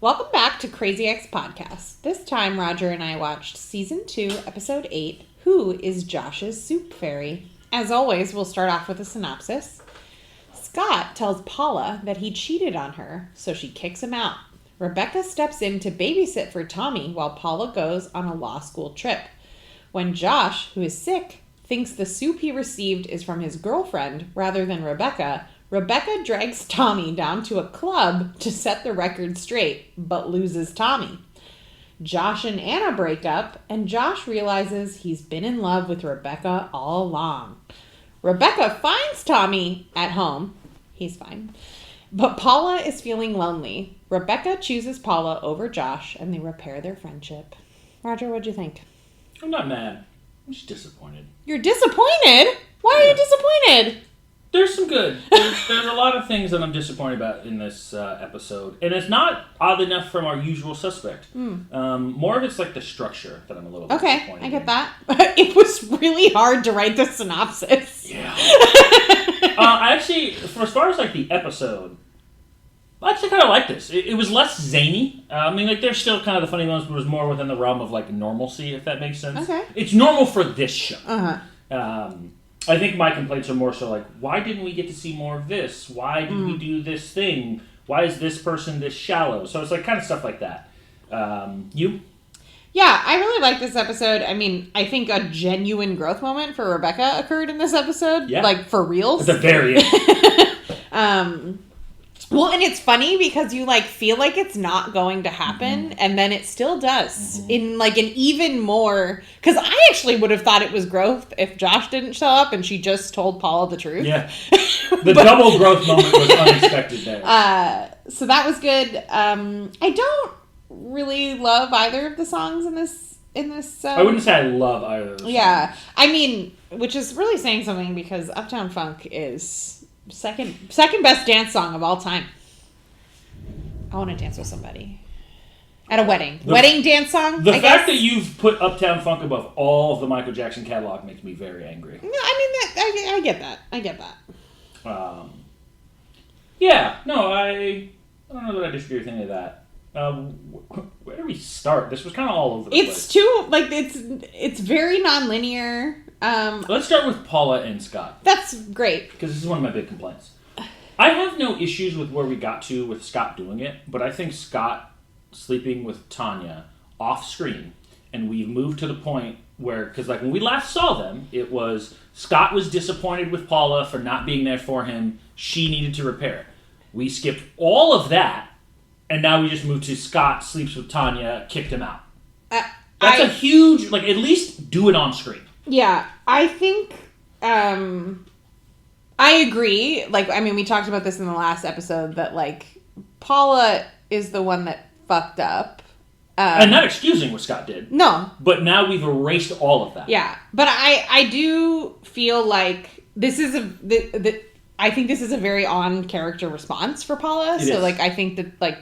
Welcome back to Crazy Ex Podcast. This time, Roger and I watched Season 2, Episode 8, Who is Josh's Soup Fairy? As always, we'll start off with a synopsis. Scott tells Paula that he cheated on her, so she kicks him out. Rebecca steps in to babysit for Tommy while Paula goes on a law school trip. When Josh, who is sick, thinks the soup he received is from his girlfriend rather than Rebecca, Rebecca drags Tommy down to a club to set the record straight, but loses Tommy. Josh and Anna break up, and Josh realizes he's been in love with Rebecca all along. Rebecca finds Tommy at home. He's fine. But Paula is feeling lonely. Rebecca chooses Paula over Josh, and they repair their friendship. Roger, what'd you think? I'm not mad. I'm just disappointed. You're disappointed? Why are you disappointed? There's some good. There's a lot of things that I'm disappointed about in this episode. And it's not, oddly enough, from our usual suspect. More of it's like the structure that I'm a little bit disappointed in. Okay, I get that. It was really hard to write the synopsis. Yeah. I actually, for as far as like the episode, I actually kind of like this. It was less zany. I mean, like, there's still kind of the funny moments, but it was more within the realm of like normalcy, if that makes sense. Okay. It's normal for this show. Uh-huh. I think my complaints are more so like, why didn't we get to see more of this? Why did we do this thing? Why is this person this shallow? So it's like kind of stuff like that. You? Yeah, I really like this episode. I mean, I think a genuine growth moment for Rebecca occurred in this episode. Yeah. Like, for reals. At the very end. Well, and it's funny because you, like, feel like it's not going to happen, and then it still does. In, like, an even more... Because I actually would have thought it was growth if Josh didn't show up and she just told Paula the truth. Yeah. The double growth moment was unexpected there. So that was good. I don't really love either of the songs in this. I wouldn't say I love either of those Yeah. I mean, which is really saying something because Uptown Funk is... Second best dance song of all time. I want to dance with somebody. At a wedding. Wedding dance song, The fact that you've put Uptown Funk above all of the Michael Jackson catalog makes me very angry. No, I mean, I get that. I get that. Yeah. No, I don't know that I disagree with any of that. Where do we start? This was kind of all over the place. It's too, like, it's very non-linear. Let's start with Paula and Scott. That's great. Because this is one of my big complaints. I have no issues with where we got to with Scott doing it, but I think Scott sleeping with Tanya off screen, and we've moved to the point where, because like when we last saw them, it was Scott was disappointed with Paula for not being there for him. She needed to repair it. We skipped all of that, and now we just moved to Scott sleeps with Tanya, kicked him out. That's a huge, like, at least do it on screen. Yeah, I think, I agree. Like, I mean, we talked about this in the last episode, that, like, Paula is the one that fucked up. And not excusing what Scott did. No. But now we've erased all of that. Yeah, but I do feel like this is I think this is a very on-character response for Paula. So, like, I think that, like,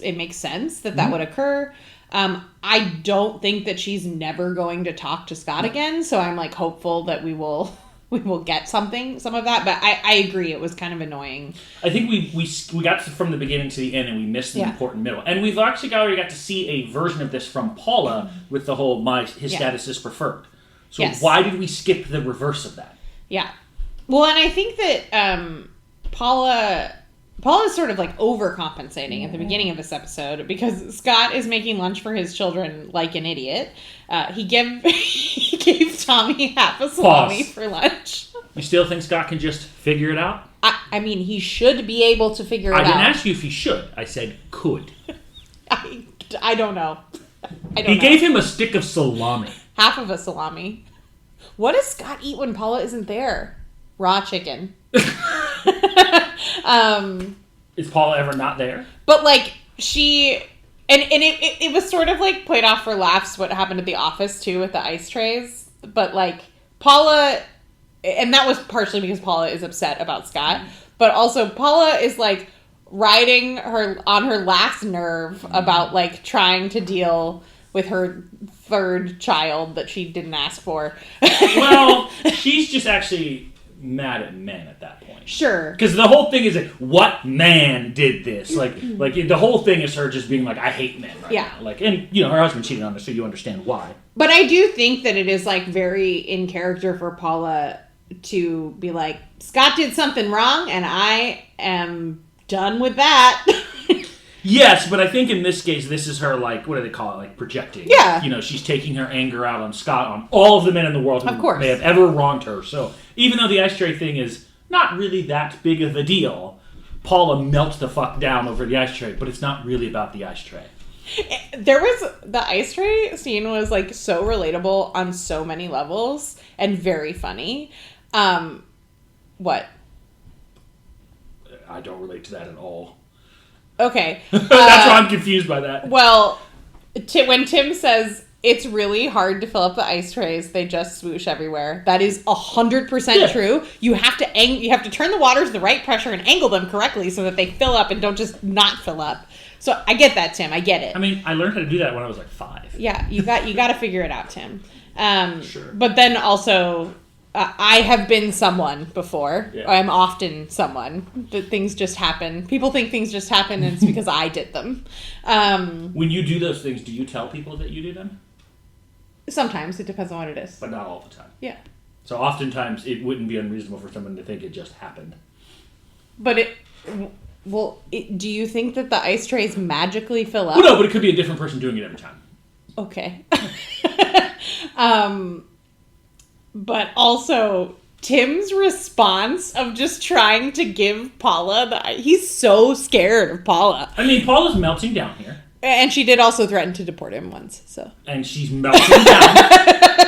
it makes sense that would occur. I don't think that she's never going to talk to Scott again, so I'm, like, hopeful that we will get some of that, but I agree, it was kind of annoying. I think we got from the beginning to the end, and we missed the important middle. And we've actually already got to see a version of this from Paula with the whole his status is preferred. So why did we skip the reverse of that? Yeah. Well, and I think that Paula's sort of like overcompensating at the beginning of this episode because Scott is making lunch for his children like an idiot. He gave Tommy half a salami for lunch. You still think Scott can just figure it out? I mean, he should be able to figure it out. I didn't ask you if he should. I said could. I don't know. He gave him a stick of salami. Half of a salami. What does Scott eat when Paula isn't there? Raw chicken. Is Paula ever not there? But like it was sort of like played off for laughs what happened at the office too with the ice trays. But like Paula, and that was partially because Paula is upset about Scott, but also Paula is like riding on her last nerve about like trying to deal with her third child that she didn't ask for. Well, she's just actually mad at men at that point. Sure. Because the whole thing is like, what man did this? Like the whole thing is her just being like, I hate men right now. Like, and, you know, her husband cheated on her, so you understand why. But I do think that it is, like, very in character for Paula to be like, Scott did something wrong, and I am done with that. Yes, but I think in this case, this is her, like, what do they call it? Like, projecting. Yeah. You know, she's taking her anger out on Scott, on all of the men in the world who may have ever wronged her. So, even though the ice tray thing is not really that big of a deal, Paula melts the fuck down over the ice tray, but it's not really about the ice tray. The ice tray scene was, like, so relatable on so many levels and very funny. What? I don't relate to that at all. Okay. That's why I'm confused by that. Well, when Tim says it's really hard to fill up the ice trays, they just swoosh everywhere. That is 100% true. You have to turn the water to the right pressure and angle them correctly so that they fill up and don't just not fill up. So I get that, Tim. I get it. I mean, I learned how to do that when I was like 5. Yeah, you got to figure it out, Tim. Sure. But then also, I have been someone before. Yeah. I'm often someone that things just happen. People think things just happen, and it's because I did them. When you do those things, do you tell people that you do them? Sometimes. It depends on what it is. But not all the time. Yeah. So oftentimes, it wouldn't be unreasonable for someone to think it just happened. But do you think that the ice trays magically fill up? Well, no, but it could be a different person doing it every time. Okay. But also, Tim's response of just trying to give Paula he's so scared of Paula. I mean, Paula's melting down here. And she did also threaten to deport him once, so. And she's melting down.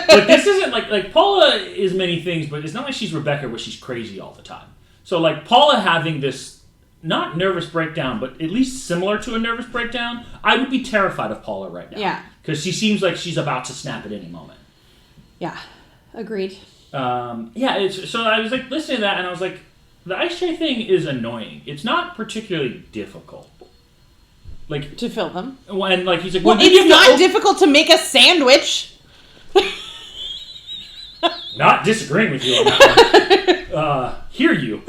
But this isn't like Paula is many things, but it's not like she's Rebecca where she's crazy all the time. So, like, Paula having this, not nervous breakdown, but at least similar to a nervous breakdown, I would be terrified of Paula right now. Yeah. Because she seems like she's about to snap at any moment. Yeah. Agreed. So I was like listening to that, and I was like, the ice tray thing is annoying. It's not particularly difficult, like to fill them. And like he's like, well, it's not difficult to make a sandwich. Not disagreeing with you on that one. Hear you,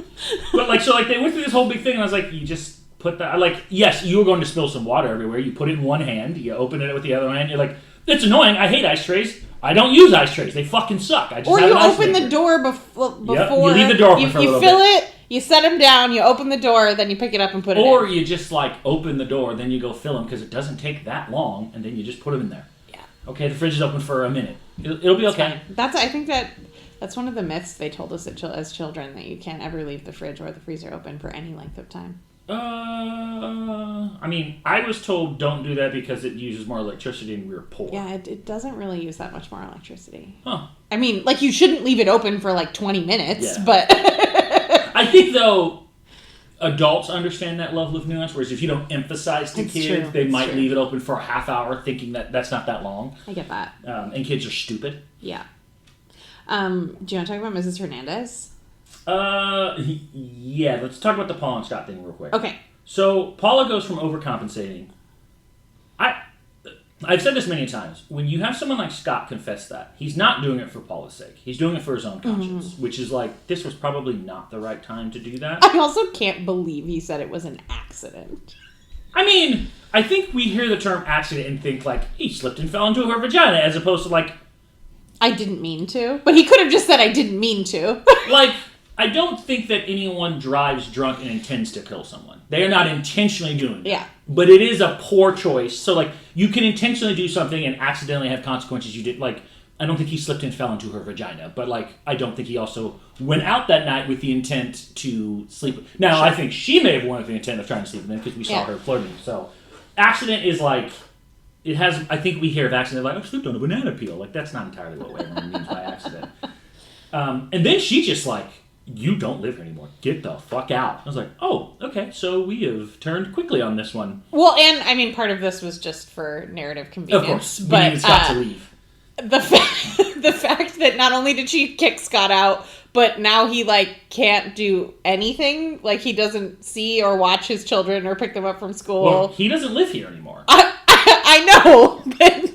but like they went through this whole big thing, and I was like, you just put that. Like, yes, you were going to spill some water everywhere. You put it in one hand, you open it with the other hand. You're like, it's annoying. I hate ice trays. I don't use ice trays. They fucking suck. Or you open the door before. Yep. You leave the door open for a little bit. You fill it, you set them down, you open the door, then you pick it up and put it in. Or you just like open the door, then you go fill them because it doesn't take that long, and then you just put them in there. Yeah. Okay, the fridge is open for a minute. It'll be okay. I think that's one of the myths they told us as children, that you can't ever leave the fridge or the freezer open for any length of time. I mean, I was told don't do that because it uses more electricity and we were poor. Yeah, it doesn't really use that much more electricity. Huh. I mean, like, you shouldn't leave it open for, like, 20 minutes, but... I think, though, adults understand that level of nuance, whereas if you don't emphasize to kids, they might leave it open for a half hour thinking that that's not that long. I get that. And kids are stupid. Yeah. Do you want to talk about Mrs. Hernandez? Yeah, let's talk about the Paula and Scott thing real quick. Okay. So, Paula goes from overcompensating. I've said this many times. When you have someone like Scott confess that, he's not doing it for Paula's sake. He's doing it for his own conscience, which is like, this was probably not the right time to do that. I also can't believe he said it was an accident. I mean, I think we hear the term accident and think like, he slipped and fell into her vagina, as opposed to like... I didn't mean to. But he could have just said, I didn't mean to. Like... I don't think that anyone drives drunk and intends to kill someone. They are not intentionally doing it. Yeah. But it is a poor choice. So, like, you can intentionally do something and accidentally have consequences you did. Like, I don't think he slipped and fell into her vagina. But, like, I don't think he also went out that night with the intent to sleep. Now, I think she may have went with the intent of trying to sleep with him because we saw her flirting. So, accident is like... It has... I think we hear of accident like, I slipped on a banana peel. Like, that's not entirely what everyone means by accident. And then she just, like... You don't live here anymore. Get the fuck out. I was like, oh, okay, so we have turned quickly on this one. Well, and, I mean, part of this was just for narrative convenience. Of course. We needed Scott to leave. The fact that not only did she kick Scott out, but now he, like, can't do anything. Like, he doesn't see or watch his children or pick them up from school. Well, he doesn't live here anymore. I know, but...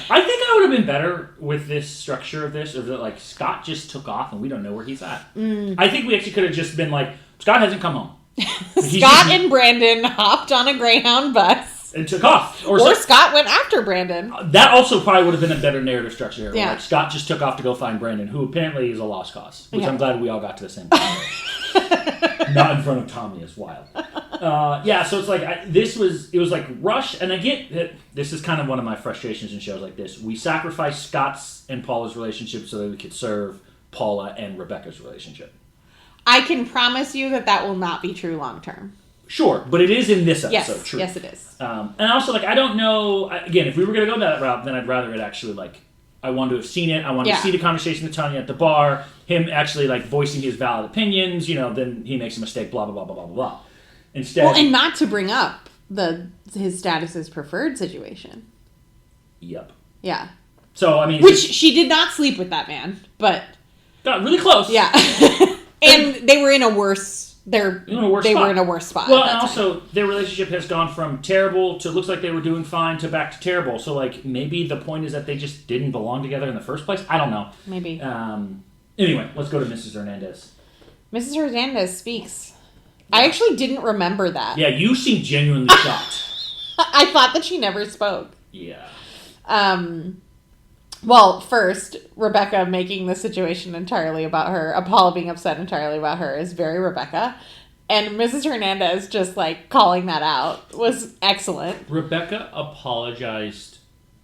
I think I would have been better with this structure of this, or that like Scott just took off and we don't know where he's at. I think we actually could have just been like, Scott hasn't come home. Scott and Brandon hopped on a Greyhound bus and took off. Or Scott went after Brandon. That also probably would have been a better narrative structure here. Yeah. Like Scott just took off to go find Brandon, who apparently is a lost cause, which I'm glad we all got to the same time. Not in front of Tommy is wild. So it's like it was like rush, and I get that this is kind of one of my frustrations in shows like this. We sacrifice Scott's and Paula's relationship so that we could serve Paula and Rebecca's relationship. I can promise you that will not be true long term. Sure, but it is in this episode true. Yes, it is. And also, like, I don't know, again, if we were going to go that route, then I'd rather it actually, like, I wanted to have seen it. I wanted to see the conversation with Tanya at the bar, him actually, like, voicing his valid opinions, then he makes a mistake, blah, blah, blah, blah, blah, blah. Instead... Well, and not to bring up his status as preferred situation. Yep. Yeah. So, I mean... Which she did not sleep with that man, but... Got really close. Yeah. And they were in a worse... They were in a worse spot. Well, and also, their relationship has gone from terrible to looks like they were doing fine to back to terrible. So, like, maybe the point is that they just didn't belong together in the first place. I don't know. Maybe. Anyway, let's go to Mrs. Hernandez. Mrs. Hernandez speaks. Yeah. I actually didn't remember that. Yeah, you seem genuinely shocked. I thought that she never spoke. Yeah. Well, first, Rebecca making the situation entirely about her, Paula being upset entirely about her is very Rebecca. And Mrs. Hernandez just, like, calling that out was excellent. Rebecca apologized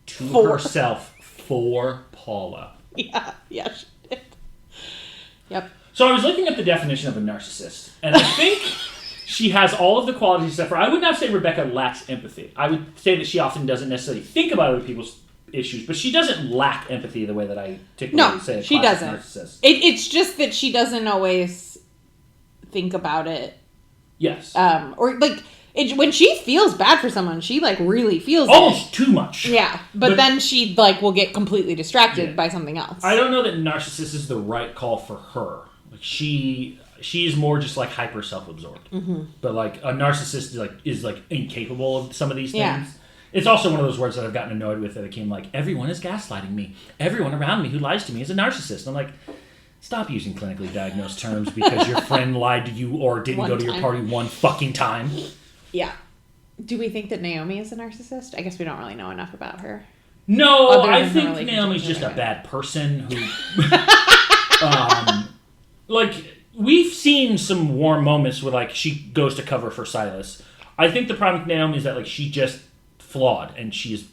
to herself for Paula. Yeah, she did. Yep. So I was looking at the definition of a narcissist, and I think she has all of the qualities except for, I would not say Rebecca lacks empathy. I would say that she often doesn't necessarily think about other people's issues, but she doesn't lack empathy the way that I typically say a she doesn't. Narcissist. It's just that she doesn't always think about it. Yes. Or like when she feels bad for someone, she like really feels almost too much. Yeah, but then she like will get completely distracted by something else. I don't know that narcissist is the right call for her. Like she's more just like hyper self-absorbed. Mm-hmm. But like a narcissist is incapable of some of these things. Yeah. It's also one of those words that I've gotten annoyed with that became like, everyone is gaslighting me. Everyone around me who lies to me is a narcissist. And I'm like, stop using clinically diagnosed terms because your friend lied to you or didn't go to your party one fucking time. Yeah. Do we think that Naomi is a narcissist? I guess we don't really know enough about her. No, I think Naomi's just a bad person who... we've seen some warm moments where, like, she goes to cover for Silas. I think the problem with Naomi is that, like, she just... flawed, and she is.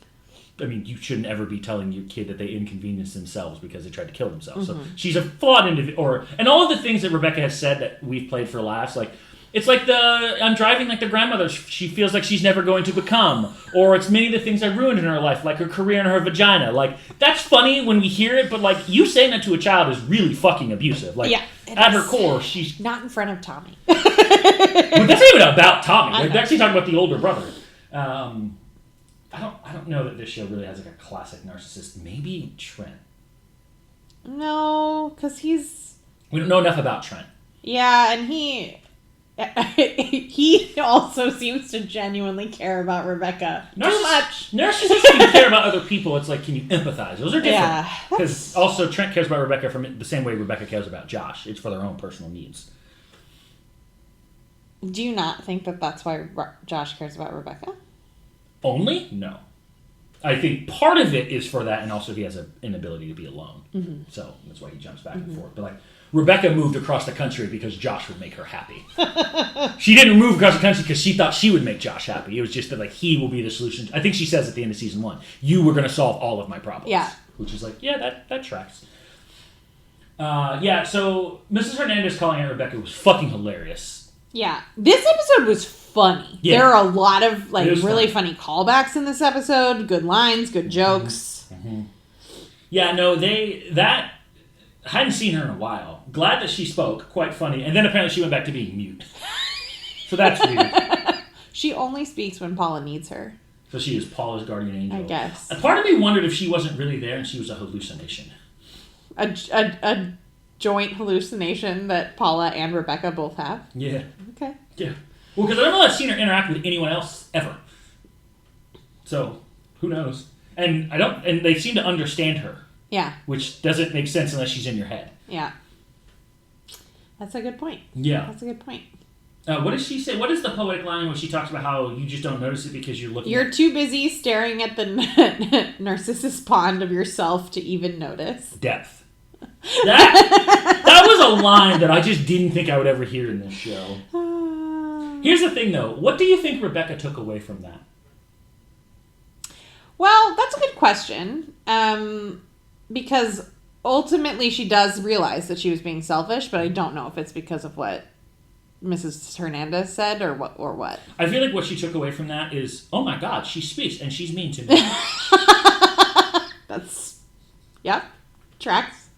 I mean, you shouldn't ever be telling your kid that they inconvenienced themselves because they tried to kill themselves. Mm-hmm. So she's a flawed individual. And all of the things that Rebecca has said that we've played for laughs, like it's like I'm driving like the grandmother she feels like she's never going to become, or it's many of the things I ruined in her life, like her career and her vagina. Like that's funny when we hear it, but like you saying that to a child is really fucking abusive. Like at her core, she's not in front of Tommy. But that's not even about Tommy. They're actually talking about the older brother. I don't know that this show really has like a classic narcissist. Maybe Trent. No, because we don't know enough about Trent. Yeah, and he also seems to genuinely care about Rebecca too much. Narcissists can care about other people. It's like, can you empathize? Those are different. Because also Trent cares about Rebecca from the same way Rebecca cares about Josh. It's for their own personal needs. Do you not think that that's why Josh cares about Rebecca? Only? No. I think part of it is for that, and also he has an inability to be alone. Mm-hmm. So that's why he jumps back and forth. But like, Rebecca moved across the country because Josh would make her happy. She didn't move across the country because she thought she would make Josh happy. It was just that like he will be the solution. I think she says at the end of season 1, you were going to solve all of my problems. Yeah. Which is like, yeah, that tracks. So Mrs. Hernandez calling out Rebecca was fucking hilarious. Yeah. This episode was funny. Yeah. There are a lot of like really funny callbacks in this episode. Good lines, good jokes. Mm-hmm. Yeah, no, I hadn't seen her in a while. Glad that she spoke. Quite funny. And then apparently she went back to being mute. So that's weird. She only speaks when Paula needs her. So she is Paula's guardian angel. I guess. A part of me wondered if she wasn't really there and she was a hallucination. A joint hallucination that Paula and Rebecca both have? Yeah. Okay. Yeah. Well, because I don't know that I've seen her interact with anyone else ever. So, who knows? And they seem to understand her. Yeah. Which doesn't make sense unless she's in your head. Yeah. That's a good point. Yeah. That's a good point. What does she say? What is the poetic line when she talks about how you just don't notice it because you're too busy staring at the Narcissus pond of yourself to even notice. Depth. That was a line that I just didn't think I would ever hear in this show. Here's the thing, though. What do you think Rebecca took away from that? Well, that's a good question. Because ultimately she does realize that she was being selfish, but I don't know if it's because of what Mrs. Hernandez said or what. I feel like what she took away from that is, oh my God, she speaks and she's mean to me. Yep, tracks.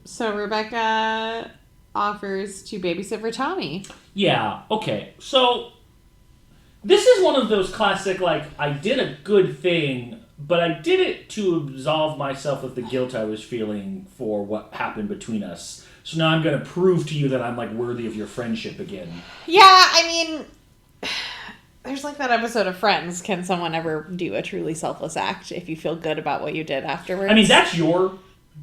So Rebecca offers to babysit for Tommy. Yeah, okay. So this is one of those classic, like, I did a good thing, but I did it to absolve myself of the guilt I was feeling for what happened between us. So now I'm going to prove to you that I'm, like, worthy of your friendship again. Yeah, I mean, there's like that episode of Friends. Can someone ever do a truly selfless act if you feel good about what you did afterwards? I mean, that's your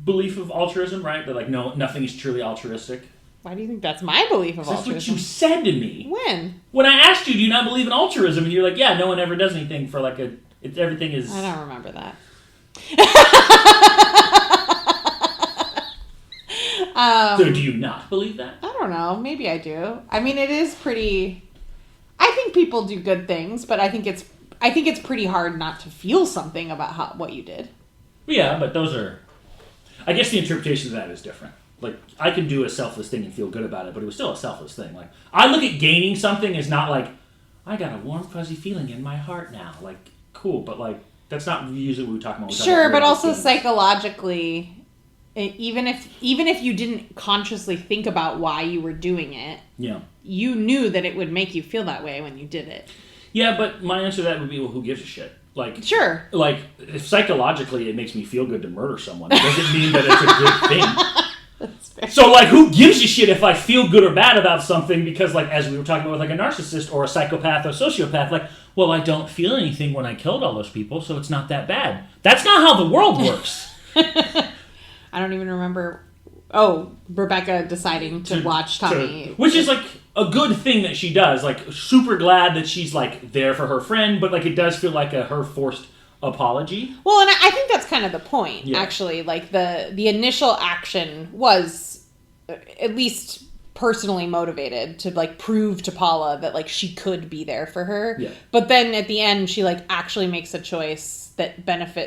belief of altruism, right? That, like, no, nothing is truly altruistic. Why do you think that's my belief of altruism? That's what you said to me. When? When I asked you, do you not believe in altruism? And you're like, yeah, no one ever does anything for, like, everything is... I don't remember that. So do you not believe that? I don't know. Maybe I do. I mean, it is pretty... I think people do good things, but I think it's pretty hard not to feel something about what you did. Yeah, but those are... I guess the interpretation of that is different. Like, I can do a selfless thing and feel good about it, but it was still a selfless thing. Like, I look at gaining something as not like, I got a warm, fuzzy feeling in my heart now. Like, cool, but like, that's not usually what we're talking about. Sure, but also psychologically, even if you didn't consciously think about why you were doing it, yeah, you knew that it would make you feel that way when you did it. Yeah, but my answer to that would be, well, who gives a shit? Like, sure. Like, if psychologically it makes me feel good to murder someone, it doesn't mean that it's a good thing. That's fair. So, like, who gives a shit if I feel good or bad about something? Because, like, as we were talking about with, like, a narcissist or a psychopath or sociopath, like, well, I don't feel anything when I killed all those people, so it's not that bad. That's not how the world works. I don't even remember... Oh, Rebecca deciding to watch Tommy. Which is, like, a good thing that she does. Like, super glad that she's, like, there for her friend, but, like, it does feel like her forced apology. Well, and I think that's kind of the point, actually. Like, the initial action was at least personally motivated to, like, prove to Paula that, like, she could be there for her. Yeah. But then at the end, she, like, actually makes a choice that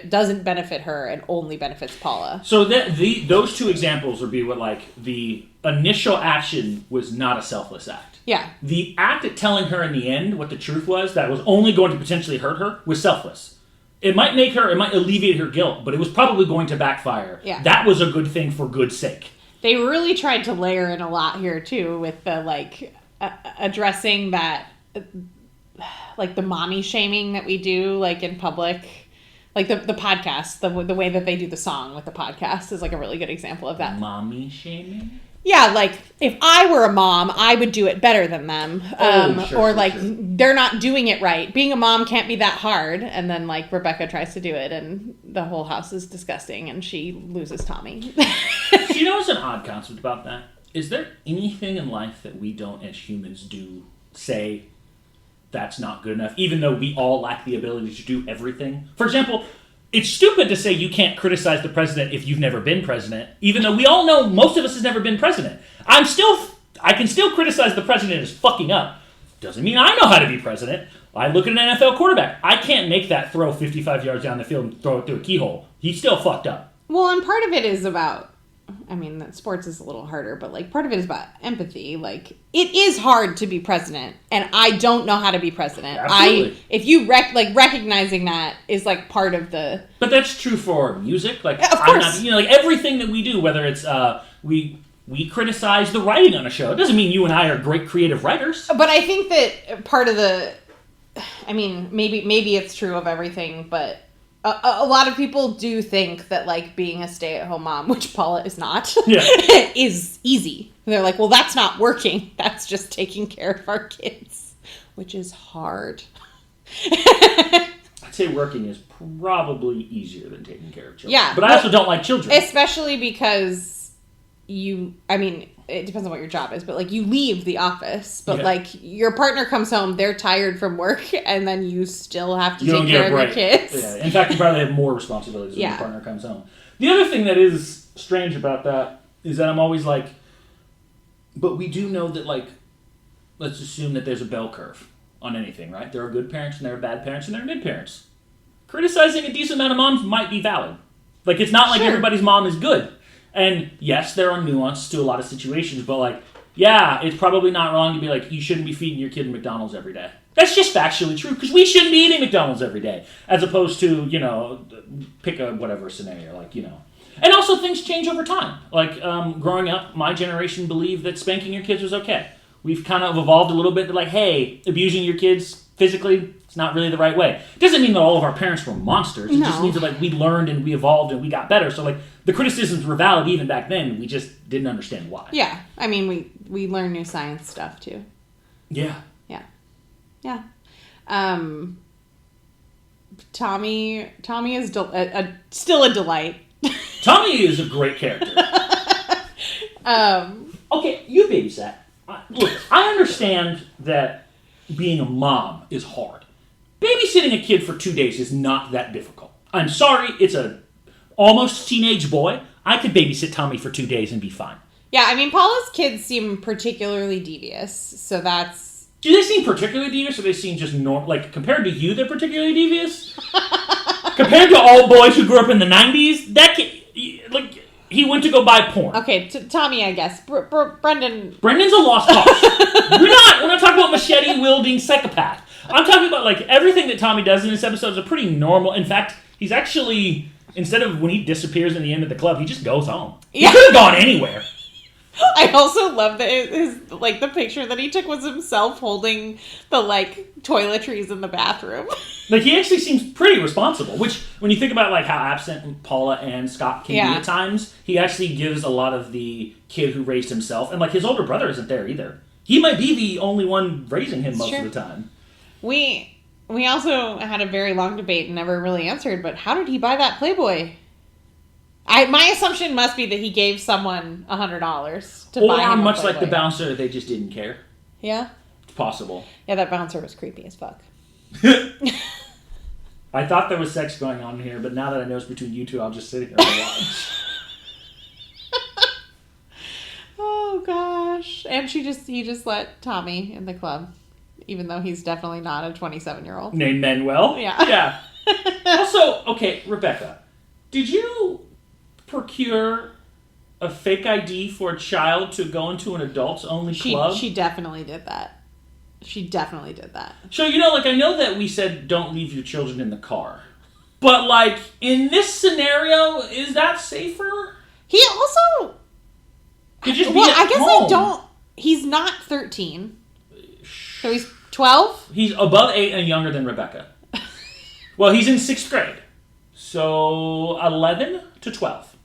doesn't benefit her and only benefits Paula. So those two examples would be what, like, the initial action was not a selfless act. Yeah. The act at telling her in the end what the truth was, that was only going to potentially hurt her, was selfless. It might alleviate her guilt, but it was probably going to backfire. Yeah. That was a good thing for good sake. They really tried to layer in a lot here, too, with the, like, addressing that, like, the mommy shaming that we do, like, in public. Like, the podcast, the way that they do the song with the podcast is, like, a really good example of that. Mommy shaming? Yeah, like, if I were a mom, I would do it better than them. Sure, they're not doing it right. Being a mom can't be that hard. And then, like, Rebecca tries to do it, and the whole house is disgusting, and she loses Tommy. You know what's an odd concept about that? Is there anything in life that we don't, as humans, do say that's not good enough, even though we all lack the ability to do everything? For example, it's stupid to say you can't criticize the president if you've never been president, even though we all know most of us has never been president. I can still criticize the president as fucking up. Doesn't mean I know how to be president. I look at an NFL quarterback. I can't make that throw 55 yards down the field and throw it through a keyhole. He's still fucked up. Well, and part of it is about... I mean, sports is a little harder, but, like, part of it is about empathy. Like, it is hard to be president, and I don't know how to be president. Absolutely. If you recognizing that is, like, part of the... But that's true for music. Like, of course. Like, everything that we do, whether it's, we criticize the writing on a show. It doesn't mean you and I are great creative writers. But I think that part of the... I mean, maybe it's true of everything, but... A lot of people do think that, like, being a stay-at-home mom, which Paula is not, is easy. They're like, well, that's not working. That's just taking care of our kids, which is hard. I'd say working is probably easier than taking care of children. Yeah. But I also don't like children. Especially because it depends on what your job is, but like you leave the office, but like your partner comes home, they're tired from work, and then you still have to take care of your kids. Yeah. In fact, you probably have more responsibilities when your partner comes home. The other thing that is strange about that is that I'm always like, but we do know that, like, let's assume that there's a bell curve on anything, right? There are good parents and there are bad parents and there are good parents. Criticizing a decent amount of moms might be valid. Like, it's not like everybody's mom is good. And yes, there are nuances to a lot of situations, but like, yeah, it's probably not wrong to be like, you shouldn't be feeding your kid McDonald's every day. That's just factually true, because we shouldn't be eating McDonald's every day, as opposed to, you know, pick a whatever scenario, like, you know. And also, things change over time. Like, growing up, my generation believed that spanking your kids was okay. We've kind of evolved a little bit to like, hey, abusing your kids physically, it's not really the right way. It doesn't mean that all of our parents were monsters. It just means that like we learned and we evolved and we got better. So like the criticisms were valid even back then. We just didn't understand why. Yeah. I mean, we learn new science stuff too. Yeah. Yeah. Yeah. Tommy is still a delight. Tommy is a great character. Okay, you babysat. Look, I understand that being a mom is hard. Babysitting a kid for 2 days is not that difficult. I'm sorry, it's a almost teenage boy. I could babysit Tommy for 2 days and be fine. Yeah, I mean, Paula's kids seem particularly devious, so that's... Do they seem particularly devious, or they seem just normal? Like, compared to you, they're particularly devious? Compared to all boys who grew up in the 90s, that kid, like... He went to go buy porn. Okay, Tommy, I guess. Brendan's a lost cause. We're not talking about machete-wielding psychopath. I'm talking about, like, everything that Tommy does in this episode is a pretty normal... In fact, he's actually... Instead of when he disappears in the end of the club, he just goes home. He could have gone anywhere. I also love that his like the picture that he took was himself holding the like toiletries in the bathroom. Like, he actually seems pretty responsible, which when you think about like how absent Paula and Scott can be at times, he actually gives a lot of the kid who raised himself, and like his older brother isn't there either. He might be the only one raising him most of the time. We also had a very long debate and never really answered, but how did he buy that Playboy? My assumption must be that he gave someone $100 to buy him. Or much like the bouncer, they just didn't care. Yeah? It's possible. Yeah, that bouncer was creepy as fuck. I thought there was sex going on here, but now that I know it's between you two, I'll just sit here and watch. Oh, gosh. And he just let Tommy in the club, even though he's definitely not a 27-year-old. Named Manuel? Yeah. Yeah. Also, okay, Rebecca, did you procure a fake ID for a child to go into an adults-only club? She definitely did that. So, you know, like, I know that we said don't leave your children in the car. But, like, in this scenario, is that safer? He also... I guess home. I don't... He's not 13. So he's 12? He's above 8 and younger than Rebecca. Well, he's in 6th grade. So, 11 to 12.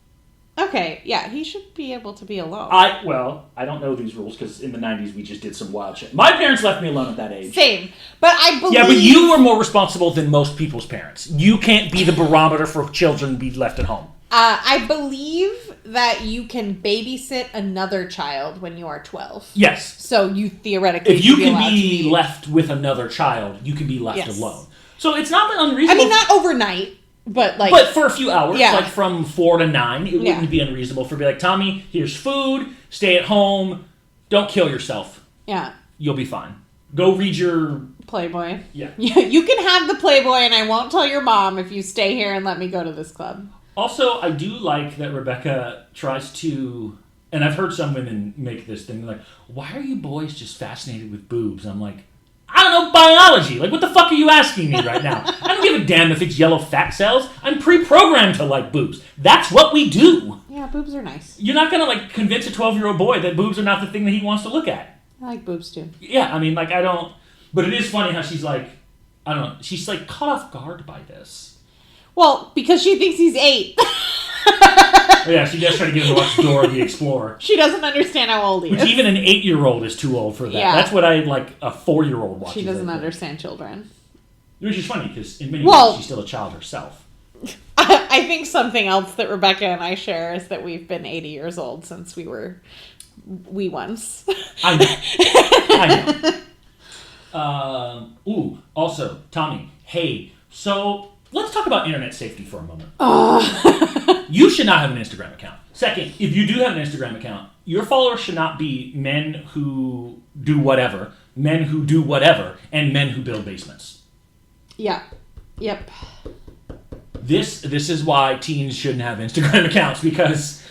Okay, yeah, he should be able to be alone. I don't know these rules because in the 90s we just did some wild shit. My parents left me alone at that age. Same. But I believe... Yeah, but you were more responsible than most people's parents. You can't be the barometer for children being left at home. I believe that you can babysit another child when you are 12. Yes. So you theoretically if you can be left with another child, you can be left alone. So it's not unreasonable. I mean, not overnight. But for a few hours, like from 4 to 9, it wouldn't be unreasonable for be like, Tommy, here's food, stay at home, don't kill yourself. Yeah. You'll be fine. Go read your... Playboy. Yeah. You can have the Playboy and I won't tell your mom if you stay here and let me go to this club. Also, I do like that Rebecca tries to... And I've heard some women make this thing, like, why are you boys just fascinated with boobs? I'm like... I don't know biology. Like, what the fuck are you asking me right now? I don't give a damn if it's yellow fat cells. I'm pre-programmed to like boobs. That's what we do. Yeah, boobs are nice. You're not gonna, like, convince a 12-year-old boy that boobs are not the thing that he wants to look at. I like boobs, too. Yeah, I mean, like, I don't... But it is funny how she's, like... I don't know. She's, like, caught off guard by this. Well, because she thinks he's 8. Yeah, she does try to get him to watch Dora the Explorer. She doesn't understand how old he is. Which even an 8-year-old is too old for that. Yeah. That's what a 4-year-old watches. She doesn't understand children. Which is funny, because in many ways, she's still a child herself. I think something else that Rebecca and I share is that we've been 80 years old since we were wee ones. I know. Also, Tommy, hey, so let's talk about internet safety for a moment. You should not have an Instagram account. Second, if you do have an Instagram account, your followers should not be men who do whatever, men who do whatever, and men who build basements. Yeah. Yep. This is why teens shouldn't have Instagram accounts, because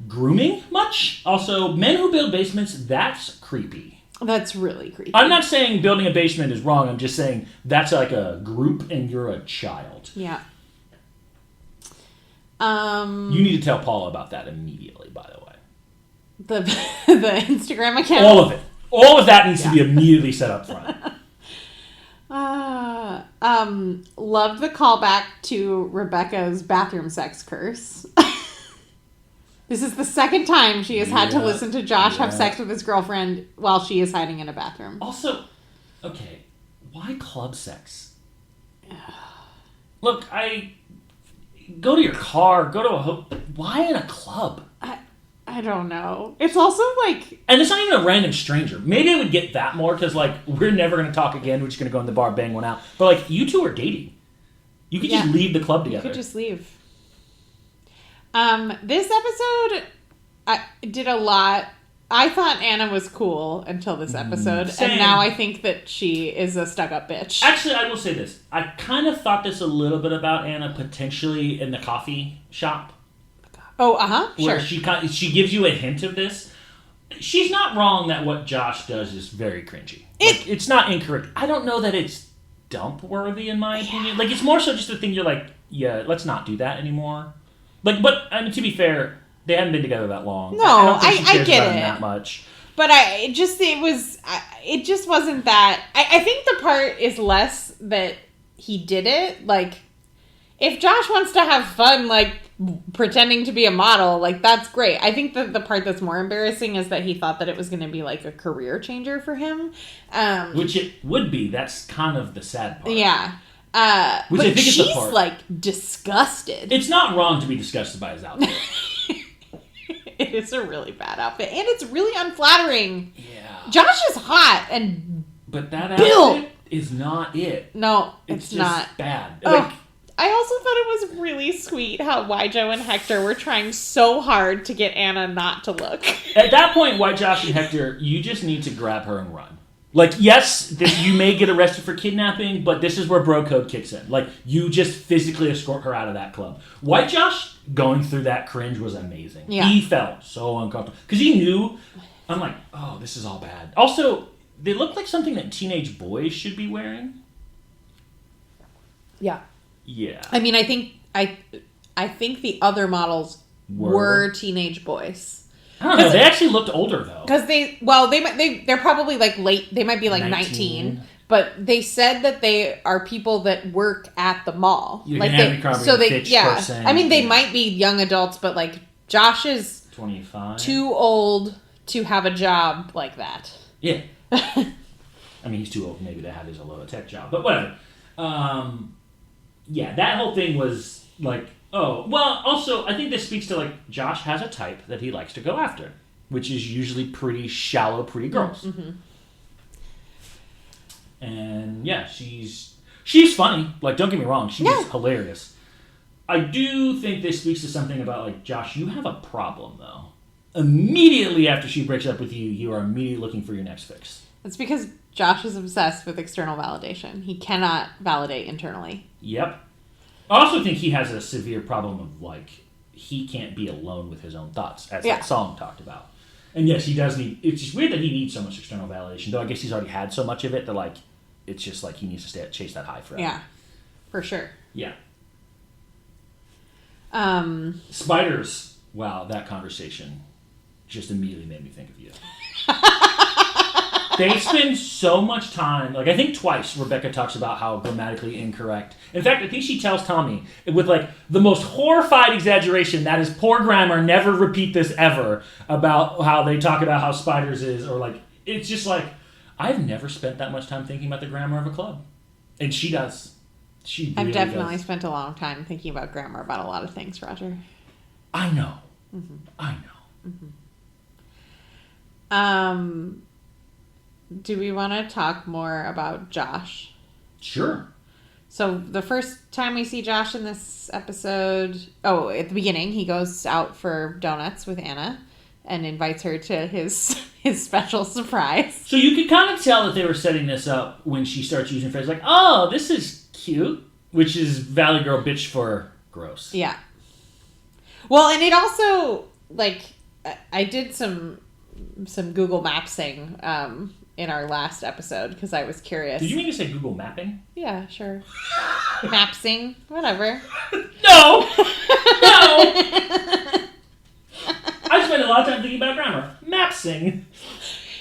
grooming much? Also, men who build basements, that's creepy. That's really creepy. I'm not saying building a basement is wrong. I'm just saying that's like a group and you're a child. Yeah. You need to tell Paula about that immediately, by the way. The Instagram account? All of it. All of that needs to be immediately set up front. Loved the callback to Rebecca's bathroom sex curse. This is the second time she has had to listen to Josh have sex with his girlfriend while she is hiding in a bathroom. Also, okay, why club sex? Look, go to your car, go to why in a club? I don't know. It's also like... And it's not even a random stranger. Maybe I would get that more, because, like, we're never going to talk again. We're just going to go in the bar, bang one out. But, like, you two are dating. You could just leave the club together. You could just leave. This episode did a lot. I thought Anna was cool until this episode. Same. And now I think that she is a stuck-up bitch. Actually, I will say this. I kind of thought this a little bit about Anna potentially in the coffee shop. Oh, Where sure. she gives you a hint of this. She's not wrong that what Josh does is very cringy. It's not incorrect. I don't know that it's dump worthy in my opinion. Like, it's more so just a thing you're like, yeah, let's not do that anymore. Like, but I mean, to be fair, they haven't been together that long. No, I don't think she cares get about it him that much. But it just wasn't that. I think the part is less that he did it. Like, if Josh wants to have fun, like, pretending to be a model, like, that's great. I think the part that's more embarrassing is that he thought that it was going to be, like, a career changer for him. Which it would be. That's kind of the sad part. Yeah. Which but I think she's, is the part. like, disgusted. It's not wrong to be disgusted by his outfit. It is a really bad outfit. And it's really unflattering. Yeah. Josh is hot and But that built. outfit is not it. No, it's just not. bad. Oh, Like, I also thought it was really sweet how Joe and Hector were trying so hard to get Anna not to look. at that point, White Josh and Hector, you just need to grab her and run. Like, yes, you may get arrested for kidnapping, but this is where bro code kicks in. Like, you just physically escort her out of that club. White Josh going through that cringe was amazing. Yeah. He felt so uncomfortable. Because he knew, I'm like, oh, this is all bad. Also, they look like something that teenage boys should be wearing. Yeah. Yeah. I mean, I think the other models were teenage boys. I don't know. They actually looked older, though. Because they're probably like late. They might be like 19. But they said that they are people that work at the mall. You're like Fitch person. I mean, they might be young adults, but like Josh is 25. too old to have a job like that. Yeah. I mean, he's too old maybe to have his low tech job, but whatever. Yeah, that whole thing was like, oh, well, also, I think this speaks to, like, Josh has a type that he likes to go after, which is usually pretty shallow, pretty girls. Mm-hmm. And, yeah, she's funny. Like, don't get me wrong, she's hilarious. I do think this speaks to something about, like, Josh, you have a problem, though. Immediately after she breaks up with you, you are immediately looking for your next fix. It's because Josh is obsessed with external validation. He cannot validate internally. Yep. I also think he has a severe problem of, like, he can't be alone with his own thoughts, as that song talked about. And yes, he does need... It's just weird that he needs so much external validation, though I guess he's already had so much of it that, like, it's just, like, he needs to chase that high forever. Yeah, for sure. Yeah. Spiders. Wow, that conversation just immediately made me think of you. They spend so much time, like I think twice Rebecca talks about how grammatically incorrect. In fact, I think she tells Tommy with like the most horrified exaggeration, that is poor grammar, never repeat this ever, about how they talk about how spiders is, or like, it's just like, I've never spent that much time thinking about the grammar of a club. And she does. She really I've definitely does. spent a long time thinking about grammar about a lot of things, Roger. I know. Mm-hmm. I know. Mm-hmm. Do we want to talk more about Josh? Sure. So the first time we see Josh in this episode, at the beginning, he goes out for donuts with Anna and invites her to his special surprise. So you could kind of tell that they were setting this up when she starts using phrases like, "Oh, this is cute," which is Valley Girl bitch for gross. Yeah. Well, and it also, like, I did some Google Mapsing in our last episode because I was curious. Did you mean to say Google Mapping? Yeah, sure. Mapsing, whatever. No! I spend a lot of time thinking about grammar. Mapsing.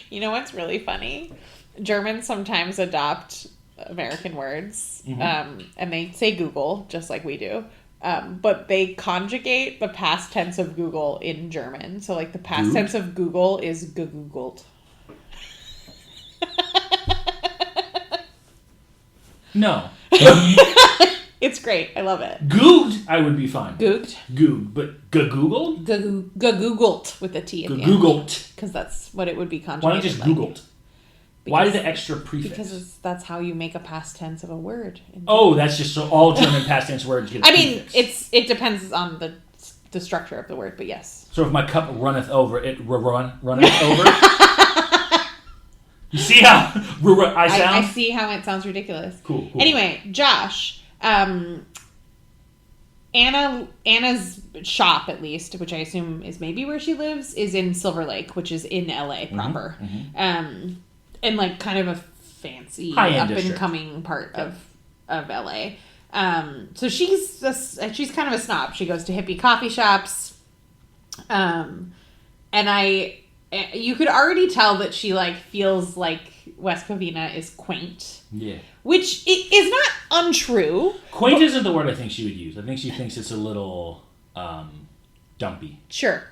You know what's really funny? Germans sometimes adopt American words, and they say Google, just like we do. But they conjugate the past tense of Google in German. So, like, the past tense of Google is gegoogled. No. It's great. I love it. Googed, I would be fine. Googed? Googed, but gegoogled? Gegoogled with a T at the end. Gegoogled. Because that's what it would be conjugated. Why not just Googled? Why did the extra prefix? Because that's how you make a past tense of a word. That's just so all German past tense words get a prefix. It depends on the structure of the word, but yes. So if my cup runneth over, it runneth over? You see how I sound? I see how it sounds ridiculous. Cool. Anyway, Josh, Anna's shop, at least, which I assume is maybe where she lives, is in Silver Lake, which is in LA proper. And like kind of a fancy up and coming part of LA. So she's kind of a snob. She goes to hippie coffee shops. And you could already tell that she like feels like West Covina is quaint. Yeah. Which is not untrue. Quaint isn't the word I think she would use. I think she thinks it's a little dumpy. Sure.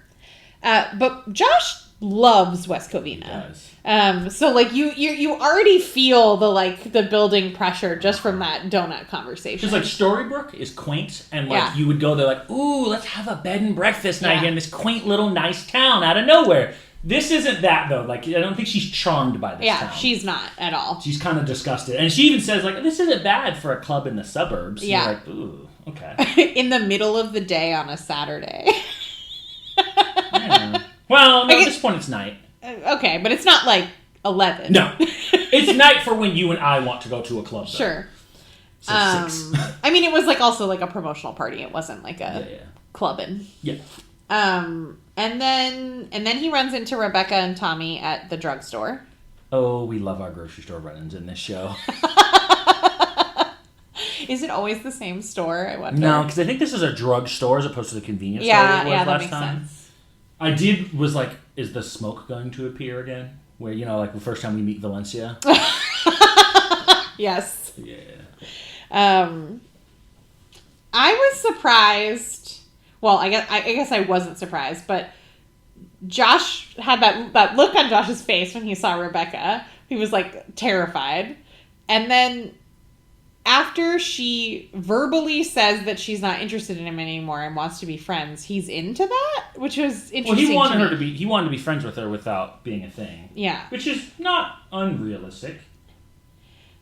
But Josh loves West Covina. He does. So like you already feel the building pressure just from that donut conversation. Because like Storybrooke is quaint, and like you would go there like, ooh, let's have a bed and breakfast night here in this quaint little nice town out of nowhere. This isn't that though. Like I don't think she's charmed by this town. Yeah, she's not at all. She's kind of disgusted, and she even says like, this isn't bad for a club in the suburbs. Yeah. You're like, ooh, okay. In the middle of the day on a Saturday. Yeah. Well, no, at this point it's night. Okay, but it's not like 11. No. It's night for when you and I want to go to a club. Though. Sure. So 6. I mean, it was like also like a promotional party. It wasn't like a clubbing. Yeah. And then he runs into Rebecca and Tommy at the drugstore. Oh, we love our grocery store run-ins in this show. Is it always the same store? I wonder. No, because I think this is a drugstore as opposed to the convenience store it was that last makes time. sense. Was like, is the smoke going to appear again? Where, like the first time we meet Valencia? Yes. Yeah. I was surprised. Well, I guess I wasn't surprised, but Josh had that look on Josh's face when he saw Rebecca. He was like terrified. And then after she verbally says that she's not interested in him anymore and wants to be friends, he's into that, which was interesting. Well, he wanted to be friends with her without being a thing. Yeah. Which is not unrealistic.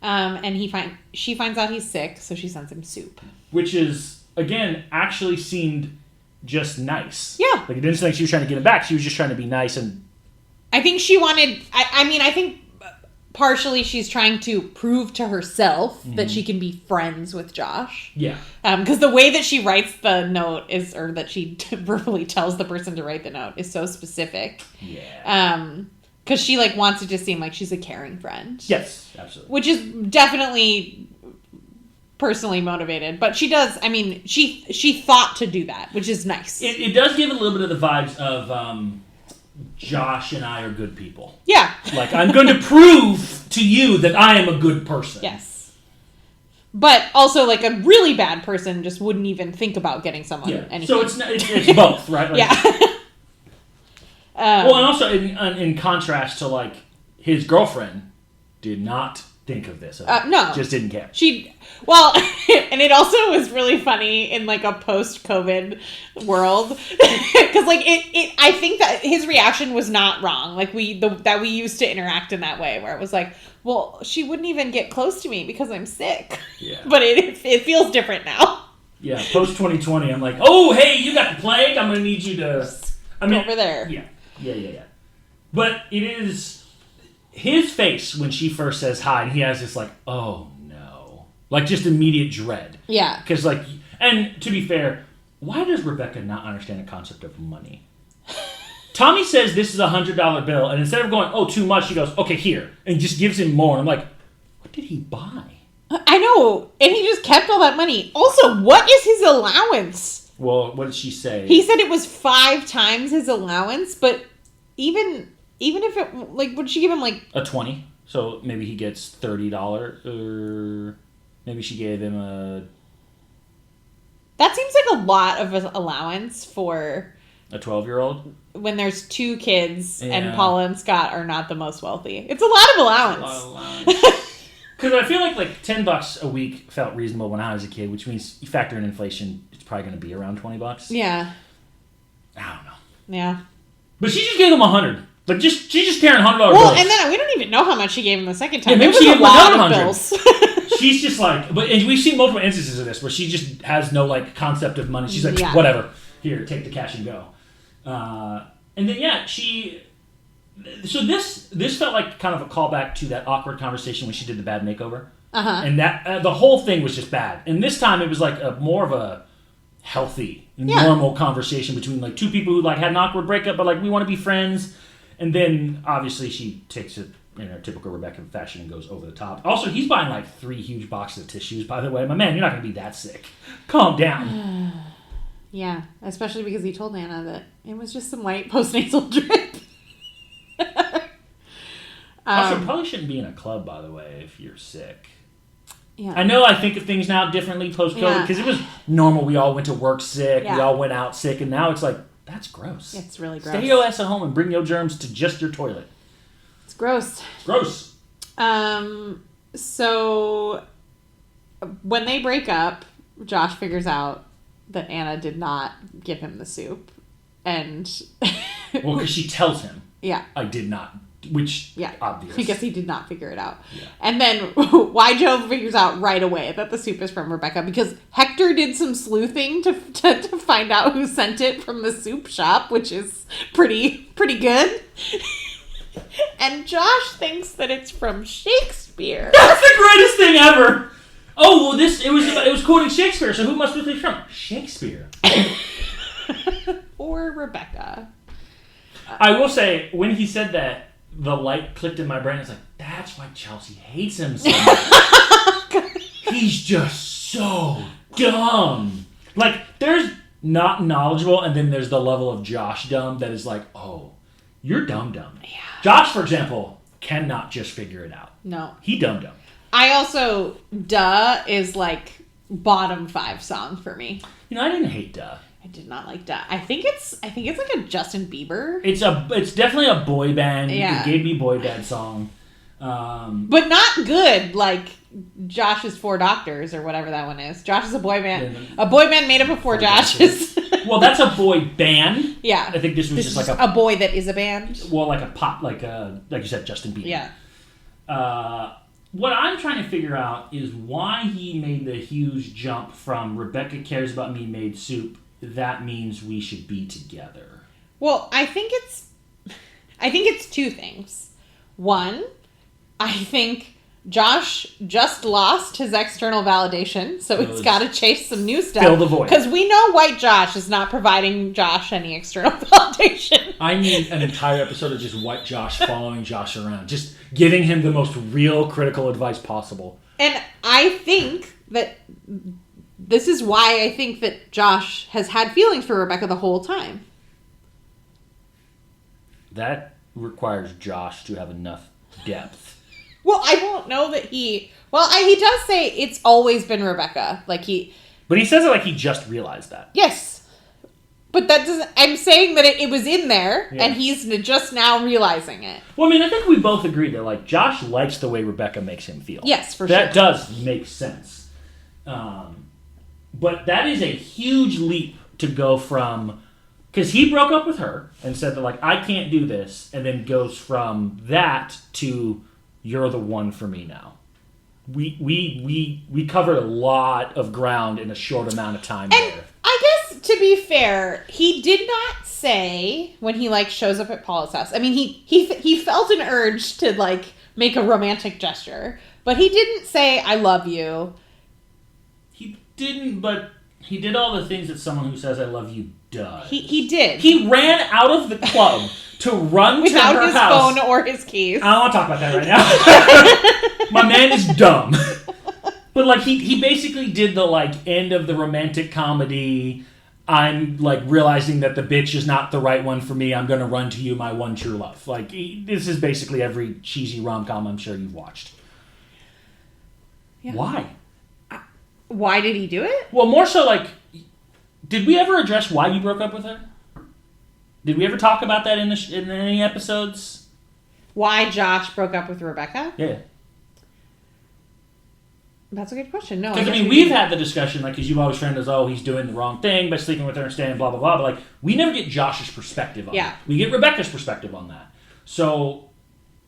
And she finds out he's sick, so she sends him soup. Which is, again, actually seemed just nice. Yeah. Like, it didn't seem like she was trying to get him back. She was just trying to be nice and... I think she wanted... I think partially she's trying to prove to herself that she can be friends with Josh. Yeah. Because the way that she writes the note or that she verbally tells the person to write the note is so specific. Yeah. Because she, like, wants it to seem like she's a caring friend. Yes, absolutely. Which is definitely personally motivated. But she does, she thought to do that, which is nice. It does give a little bit of the vibes of Josh and I are good people. Yeah. Like, I'm going to prove to you that I am a good person. Yes. But also, like, a really bad person just wouldn't even think about getting someone anything. So it's both, right? Like, yeah. Well, and also in contrast to, like, his girlfriend did not think of this. No. Just didn't care. And it also was really funny in like a post-COVID world because like I think that his reaction was not wrong. Like that we used to interact in that way where it was like, well, she wouldn't even get close to me because I'm sick. Yeah. But it feels different now. Yeah, post 2020, I'm like, oh, hey, you got the plague. I'm gonna need you to. Over there. Yeah. But it is his face when she first says hi, and he has this like, oh no, like just immediate dread. Yeah. Because like, and to be fair, why does Rebecca not understand the concept of money? Tommy says this is a $100 bill, and instead of going, oh, too much, she goes, okay, here, and just gives him more. And I'm like, what did he buy? I know, and he just kept all that money. Also, what is his allowance? Well, what did she say? He said it was 5 times his allowance, but even if it, like, would she give him, like... a 20, so maybe he gets $30, or maybe she gave him a... That seems like a lot of an allowance for... a 12-year-old? When there's 2 kids, and Paula and Scott are not the most wealthy. It's a lot of allowance. Because I feel like $10 a week felt reasonable when I was a kid, which means you factor in inflation, it's probably going to be around $20. Yeah. I don't know. Yeah. But she just gave him $100. Like she's just tearing $100 bills. Well, and then we don't even know how much she gave him the second time. Yeah, maybe she gave him another bills. She's just like, and we've seen multiple instances of this where she just has no like concept of money. She's like, whatever, here, take the cash and go. And then so this felt like kind of a callback to that awkward conversation when she did the bad makeover. Uh-huh. And that the whole thing was just bad. And this time it was like more of a healthy, normal conversation between like 2 people who like had an awkward breakup, but like we want to be friends. And then obviously she takes it in her typical Rebecca fashion and goes over the top. Also, he's buying like 3 huge boxes of tissues. By the way, my man, you're not going to be that sick. Calm down. Yeah, especially because he told Anna that it was just some white postnasal drip. Also, probably shouldn't be in a club, by the way, if you're sick. Yeah. I know I think of things now differently post-COVID because it was normal. We all went to work sick. Yeah. We all went out sick. And now it's like, that's gross. It's really gross. Stay your ass at home and bring your germs to just your toilet. It's gross. Gross. So when they break up, Josh figures out that Anna did not give him the soup. And... well, because she tells him. Yeah. I did not. Which, obvious. Because he did not figure it out. Yeah. And then why Joe figures out right away that the soup is from Rebecca, because Hector did some sleuthing to find out who sent it from the soup shop, which is pretty good. And Josh thinks that it's from Shakespeare. That's the greatest thing ever! Oh, well, it was quoting Shakespeare, so who must it be from? Shakespeare. Or Rebecca. I will say, when he said that, the light clicked in my brain. It's like, that's why Chelsea hates him so much. He's just so dumb. Like, there's not knowledgeable, and then there's the level of Josh dumb that is like, oh, you're dumb. Yeah. Josh, for example, cannot just figure it out. No. He dumb. I also, Duh is like bottom 5 song for me. You know, I didn't hate Duh. I did not like Duh. I think it's like a Justin Bieber. It's definitely a boy band. Yeah. It gave me boy band song. But not good like Josh's 4 Doctors or whatever that one is. Josh is a boy band. A boy band made up of 4 Joshes. Well, that's a boy band. Yeah. I think this was just like a boy that is a band. Well, like a pop, like you said, Justin Bieber. Yeah. What I'm trying to figure out is why he made the huge jump from Rebecca cares about me made soup. That means we should be together. Well, I think it's 2 things. One, I think Josh just lost his external validation, so he's got to chase some new stuff. Fill the void. Because we know white Josh is not providing Josh any external validation. I need an entire episode of just white Josh following Josh around. Just giving him the most real critical advice possible. And I think that... this is why I think that Josh has had feelings for Rebecca the whole time. That requires Josh to have enough depth. Well, I don't know that he... well, he does say it's always been Rebecca. But he says it like he just realized that. Yes. But that doesn't... I'm saying that it was in there, and he's just now realizing it. Well, I mean, I think we both agree that, like, Josh likes the way Rebecca makes him feel. Yes, for sure. That does make sense. But that is a huge leap to go from... Because he broke up with her and said that, like, I can't do this, and then goes from that to, you're the one for me now. We covered a lot of ground in a short amount of time there. I guess, to be fair, he did not say when he, like, shows up at Paula's house. I mean, he felt an urge to, like, make a romantic gesture, but he didn't say, I love you. He didn't, but he did all the things that someone who says I love you does. He did. He ran out of the club to run to her house. Without his phone or his keys. I don't want to talk about that right now. My man is dumb. But, like, he basically did the, like, end of the romantic comedy. I'm, like, realizing that the bitch is not the right one for me. I'm going to run to you, my one true love. Like, this is basically every cheesy rom-com I'm sure you've watched. Yeah. Why? Why did he do it? Well, more so, like, did we ever address why you broke up with her? Did we ever talk about that in any episodes? Why Josh broke up with Rebecca? Yeah. That's a good question. No, because I mean, we've had the discussion, like, because you've always framed as, oh, he's doing the wrong thing by sleeping with her and staying, blah blah blah. But, like, we never get Josh's perspective on it. We get Rebecca's perspective on that. So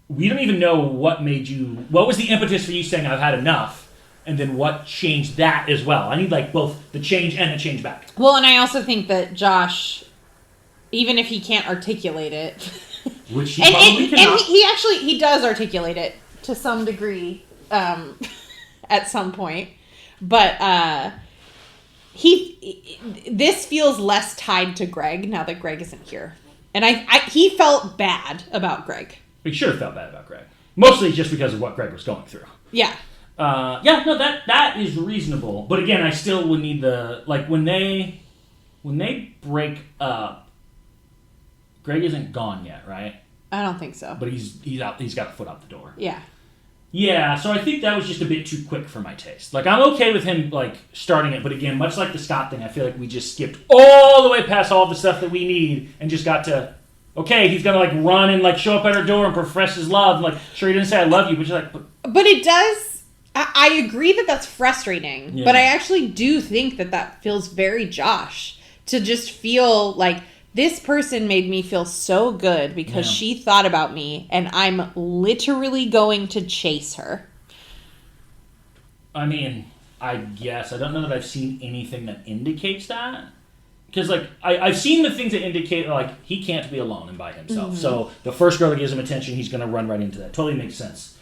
we don't even know what was the impetus for you saying I've had enough, and then what changed that as well. I need, like, both the change and the change back. Well, and I also think that Josh, even if he can't articulate it, which he probably cannot, and he does articulate it to some degree. At some point, but this feels less tied to Greg now that Greg isn't here, and he felt bad about Greg. He should have felt bad about Greg, mostly just because of what Greg was going through. Yeah. That is reasonable, but again, I still would need when they break up. Greg isn't gone yet, right? I don't think so. But he's out. He's got a foot out the door. Yeah. Yeah, so I think that was just a bit too quick for my taste. Like, I'm okay with him, like, starting it, but again, much like the Scott thing, I feel like we just skipped all the way past all the stuff that we need and just got to, okay, he's gonna, like, run and, like, show up at her door and profess his love. Like, sure, he didn't say I love you, but you're like... But it does... I agree that that's frustrating, but I actually do think that feels very Josh. To just feel like... This person made me feel so good because she thought about me, and I'm literally going to chase her. I mean, I guess. I don't know that I've seen anything that indicates that. Because, like, I've seen the things that indicate, like, he can't be alone and by himself. Mm-hmm. So the first girl that gives him attention, he's going to run right into that. Totally makes sense.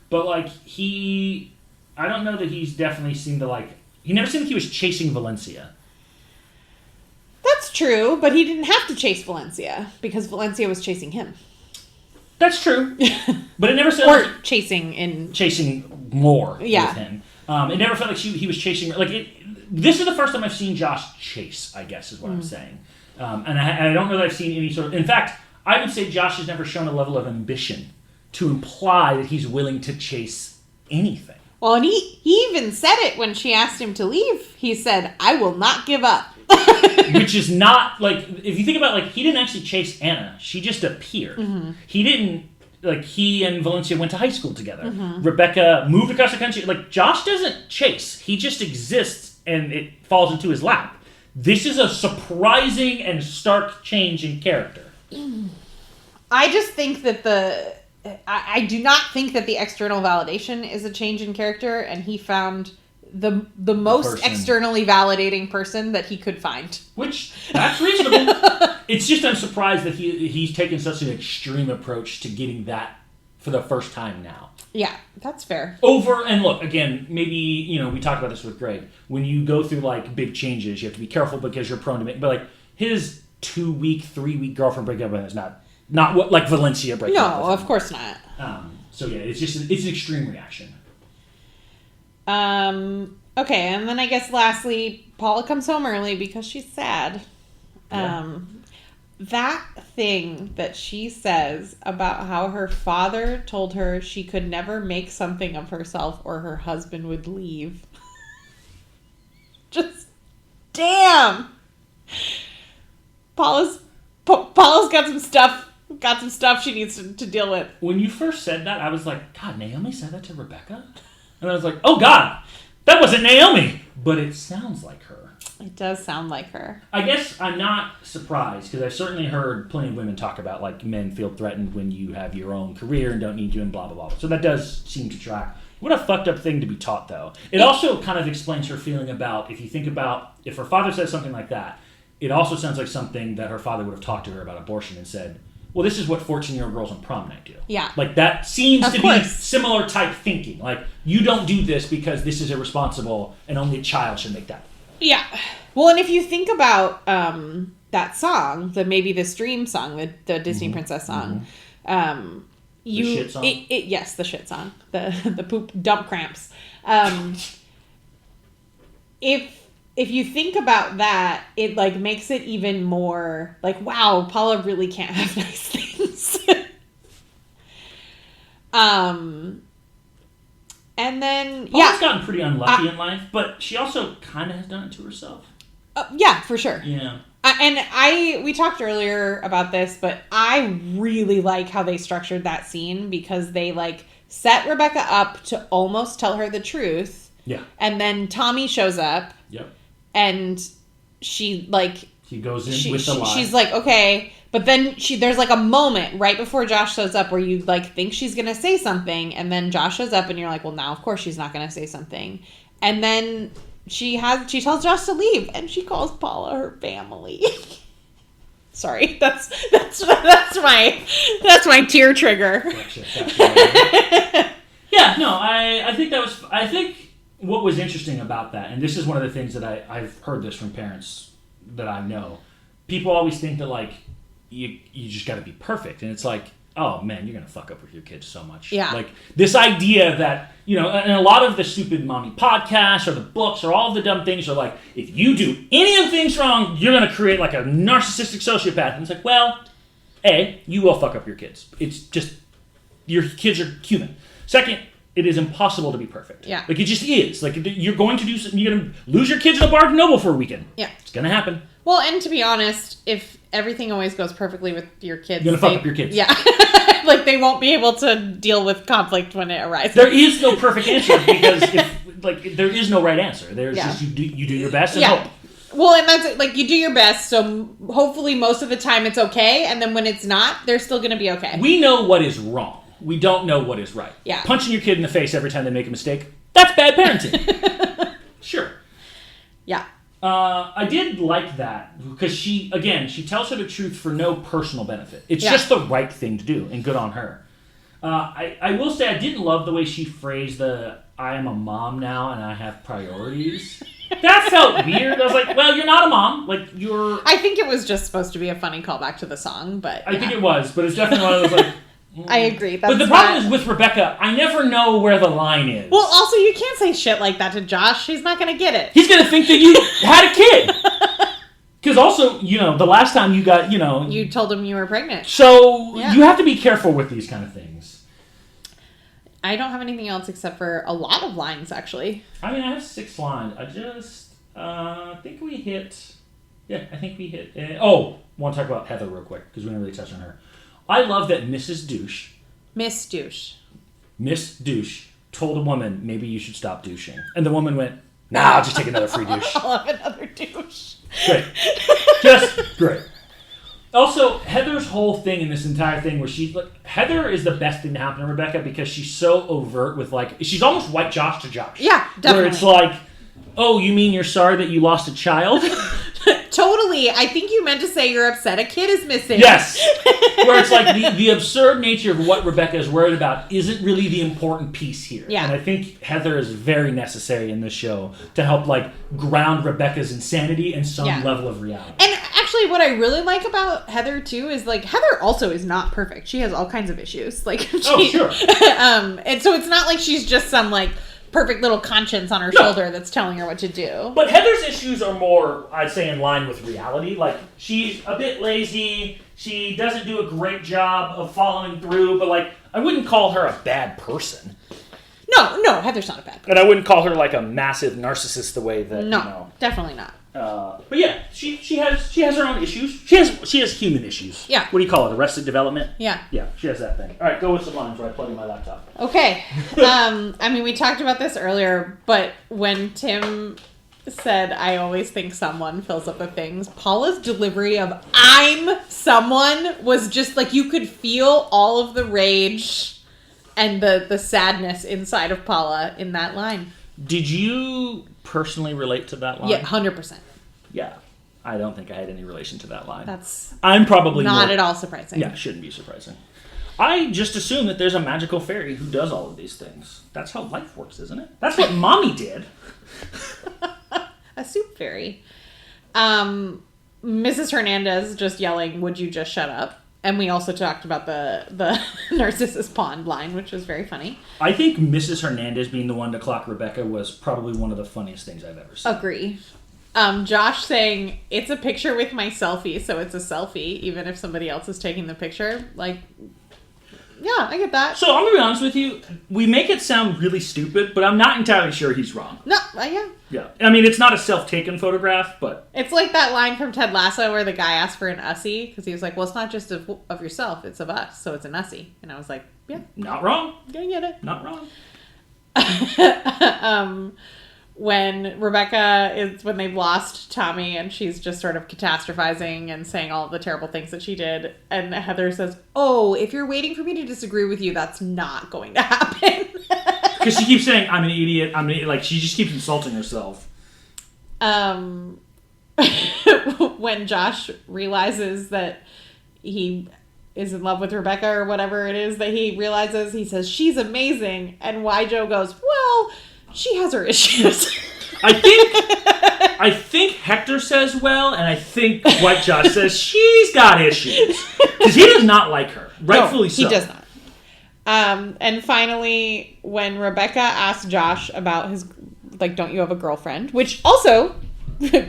But, like, I don't know that he's definitely seemed to, like... He never seemed like he was chasing Valencia. That's true, but he didn't have to chase Valencia because Valencia was chasing him. That's true, but it never felt like chasing more with him. It never felt like he was chasing her. Like this is the first time I've seen Josh chase. I guess is what I'm saying, and I don't know that I've seen any sort of. In fact, I would say Josh has never shown a level of ambition to imply that he's willing to chase anything. Well, and he even said it when she asked him to leave. He said, "I will not give up." Which is not, like, if you think about, like, he didn't actually chase Anna. She just appeared. Mm-hmm. He didn't, like, he and Valencia went to high school together. Mm-hmm. Rebecca moved across the country. Like, Josh doesn't chase. He just exists, and it falls into his lap. This is a surprising and stark change in character. I just think that I do not think that the external validation is a change in character, and he found... The most externally validating person that he could find. Which, that's reasonable. It's just I'm surprised that he's taken such an extreme approach to getting that for the first time now. Yeah, that's fair. And look, again, maybe, we talked about this with Greg. When you go through, like, big changes, you have to be careful because you're prone to make... But, like, his 2-week, 3-week girlfriend breakup is not what, like, Valencia breakup. No, of course not. So, yeah, it's an extreme reaction. Okay, and then I guess lastly, Paula comes home early because she's sad. Yeah. That thing that she says about how her father told her she could never make something of herself or her husband would leave. Just, damn! Paula's got some stuff she needs to deal with. When you first said that, I was like, God, Naomi said that to Rebecca? And I was like, oh God, that wasn't Naomi. But it sounds like her. It does sound like her. I guess I'm not surprised, because I've certainly heard plenty of women talk about, like, men feel threatened when you have your own career and don't need you and blah, blah, blah. So that does seem to track. What a fucked up thing to be taught, though. It also kind of explains her feeling about, if you think about, if her father says something like that, it also sounds like something that her father would have talked to her about abortion and said, well, this is what 14-year-old girls on prom night do. Yeah. Like, that seems to course. be similar type thinking. Like, you don't do this because this is irresponsible and only a child should make that. Yeah. Well, and if you think about that song, Maybe This Dream song, the Disney Princess song, The shit song? Yes, the shit song. The poop dump cramps. If you think about that, it like makes it even more like, wow, Paula really can't have nice things. And then Paula's gotten pretty unlucky in life, but she also kind of has done it to herself. Yeah, for sure. Yeah. We talked earlier about this, but I really like how they structured that scene, because they like set Rebecca up to almost tell her the truth. Yeah. And then Tommy shows up. Yep. And she like he goes in with the lie. She's like, okay, but then there's like a moment right before Josh shows up where you like think she's gonna say something, and then Josh shows up and you're like, well, now of course she's not gonna say something. And then she tells Josh to leave, and she calls Paula her family. Sorry, that's my tear trigger. Gotcha. Yeah, no, I think what was interesting about that, and this is one of the things that I've heard this from parents that I know, people always think that like you just got to be perfect, and it's like, oh man, you're gonna fuck up with your kids so much. Yeah. Like this idea that, you know, and a lot of the stupid mommy podcasts or the books or all the dumb things are like, if you do any of the things wrong, you're gonna create like a narcissistic sociopath. And it's like, well, A, you will fuck up your kids. It's just, your kids are human. Second, it is impossible to be perfect. Yeah. Like it just is. Like you're going to do something, you're gonna lose your kids in a Barnes & Noble for a weekend. Yeah. It's gonna happen. Well, and to be honest, if everything always goes perfectly with your kids, You're gonna fuck up your kids. Yeah. Like they won't be able to deal with conflict when it arises. There is no perfect answer, because there is no right answer. There's just you do your best and hope. Well, and that's it. Like you do your best, so hopefully most of the time it's okay, and then when it's not, they're still gonna be okay. We know what is wrong. We don't know what is right. Yeah. Punching your kid in the face every time they make a mistake, that's bad parenting. Sure. Yeah. I did like that, because she tells her the truth for no personal benefit. It's Yeah. just the right thing to do, and good on her. I will say I didn't love the way she phrased I am a mom now and I have priorities. That felt weird. I was like, well, you're not a mom. Like, you're... I think it was just supposed to be a funny callback to the song, but I think it was, but it's definitely one of those, like... I agree. But the problem is with Rebecca, I never know where the line is. Well, also, you can't say shit like that to Josh. He's not going to get it. He's going to think that you had a kid. Because also, you know, the last time you got, you know... You told him you were pregnant. So, you have to be careful with these kind of things. I don't have anything else except for a lot of lines, actually. I mean, I have 6 lines. I just think we hit... Yeah, I think we hit... want to talk about Heather real quick, because we didn't really touch on her. I love that Mrs. Douche... Miss Douche told a woman, maybe you should stop douching. And the woman went, nah, I'll just take another free douche. I'll have another douche. Great. Just great. Also, Heather's whole thing in this entire thing where she's like... Heather is the best thing to happen to Rebecca, because she's so overt with like... She's almost white Josh to Josh. Yeah, definitely. Where it's like, oh, you mean you're sorry that you lost a child? Totally. I think you meant to say you're upset a kid is missing. Yes. Where it's like the absurd nature of what Rebecca is worried about isn't really the important piece here. Yeah. And I think Heather is very necessary in this show to help like ground Rebecca's insanity in some level of reality. And actually what I really like about Heather too is like Heather also is not perfect. She has all kinds of issues. Like sure. And so it's not like she's just some like perfect little conscience on her shoulder that's telling her what to do. But Heather's issues are more, I'd say, in line with reality. Like, she's a bit lazy. She doesn't do a great job of following through. But, like, I wouldn't call her a bad person. No, Heather's not a bad person. And I wouldn't call her, like, a massive narcissist the way that, No, definitely not. But yeah, she has her own issues. She has human issues. Yeah. What do you call it? Arrested development? Yeah. Yeah, she has that thing. All right, go with some lines where I plug in my laptop. Okay. I mean, we talked about this earlier, but when Tim said, I always think someone fills up the things, Paula's delivery of I'm someone was just like, you could feel all of the rage and the sadness inside of Paula in that line. Did you personally relate to that line? Yeah, 100%. Yeah. I don't think I had any relation to that line. I'm probably not at all surprising. Yeah, shouldn't be surprising. I just assume that there's a magical fairy who does all of these things. That's how life works, isn't it? That's what Mommy did. A soup fairy. Mrs. Hernandez just yelling, would you just shut up? And we also talked about the Narcissus Pond line, which was very funny. I think Mrs. Hernandez being the one to clock Rebecca was probably one of the funniest things I've ever seen. Agree. Josh saying, it's a picture with my selfie, so it's a selfie, even if somebody else is taking the picture. Like, yeah, I get that. So, I'm going to be honest with you. We make it sound really stupid, but I'm not entirely sure he's wrong. No, yeah. Yeah. I mean, it's not a self-taken photograph, but... It's like that line from Ted Lasso where the guy asked for an Ussie, because he was like, well, it's not just of yourself, it's of us, so it's an Ussie. And I was like, yeah. Not wrong. I get it. Not wrong. When when they've lost Tommy and she's just sort of catastrophizing and saying all the terrible things that she did, and Heather says, oh, if you're waiting for me to disagree with you, that's not going to happen. Because she keeps saying, I'm an idiot, like, she just keeps insulting herself. When Josh realizes that he is in love with Rebecca or whatever it is that he realizes, he says, she's amazing, and Joe goes, well... she has her issues. I think Hector says well, and I think White Josh says she's got issues. Because he does not like her. Rightfully so. He does not. And finally, when Rebecca asked Josh about his, like, don't you have a girlfriend? Which also,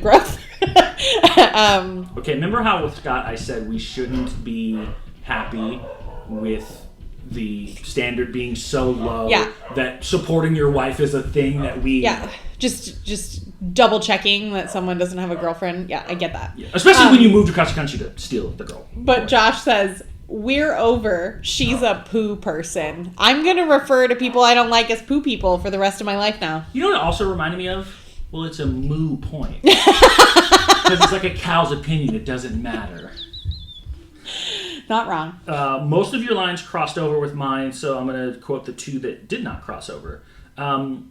growth. Okay, remember how with Scott I said we shouldn't be happy with the standard being so low that supporting your wife is a thing that we... Yeah, just double checking that someone doesn't have a girlfriend. Yeah, I get that. Yeah. Especially when you moved across the country to steal the girl. But Josh says, we're over. She's a poo person. I'm going to refer to people I don't like as poo people for the rest of my life now. You know what it also reminded me of? Well, it's a moo point. Because it's like a cow's opinion. It doesn't matter. Not wrong. Most of your lines crossed over with mine, so I'm going to quote the two that did not cross over.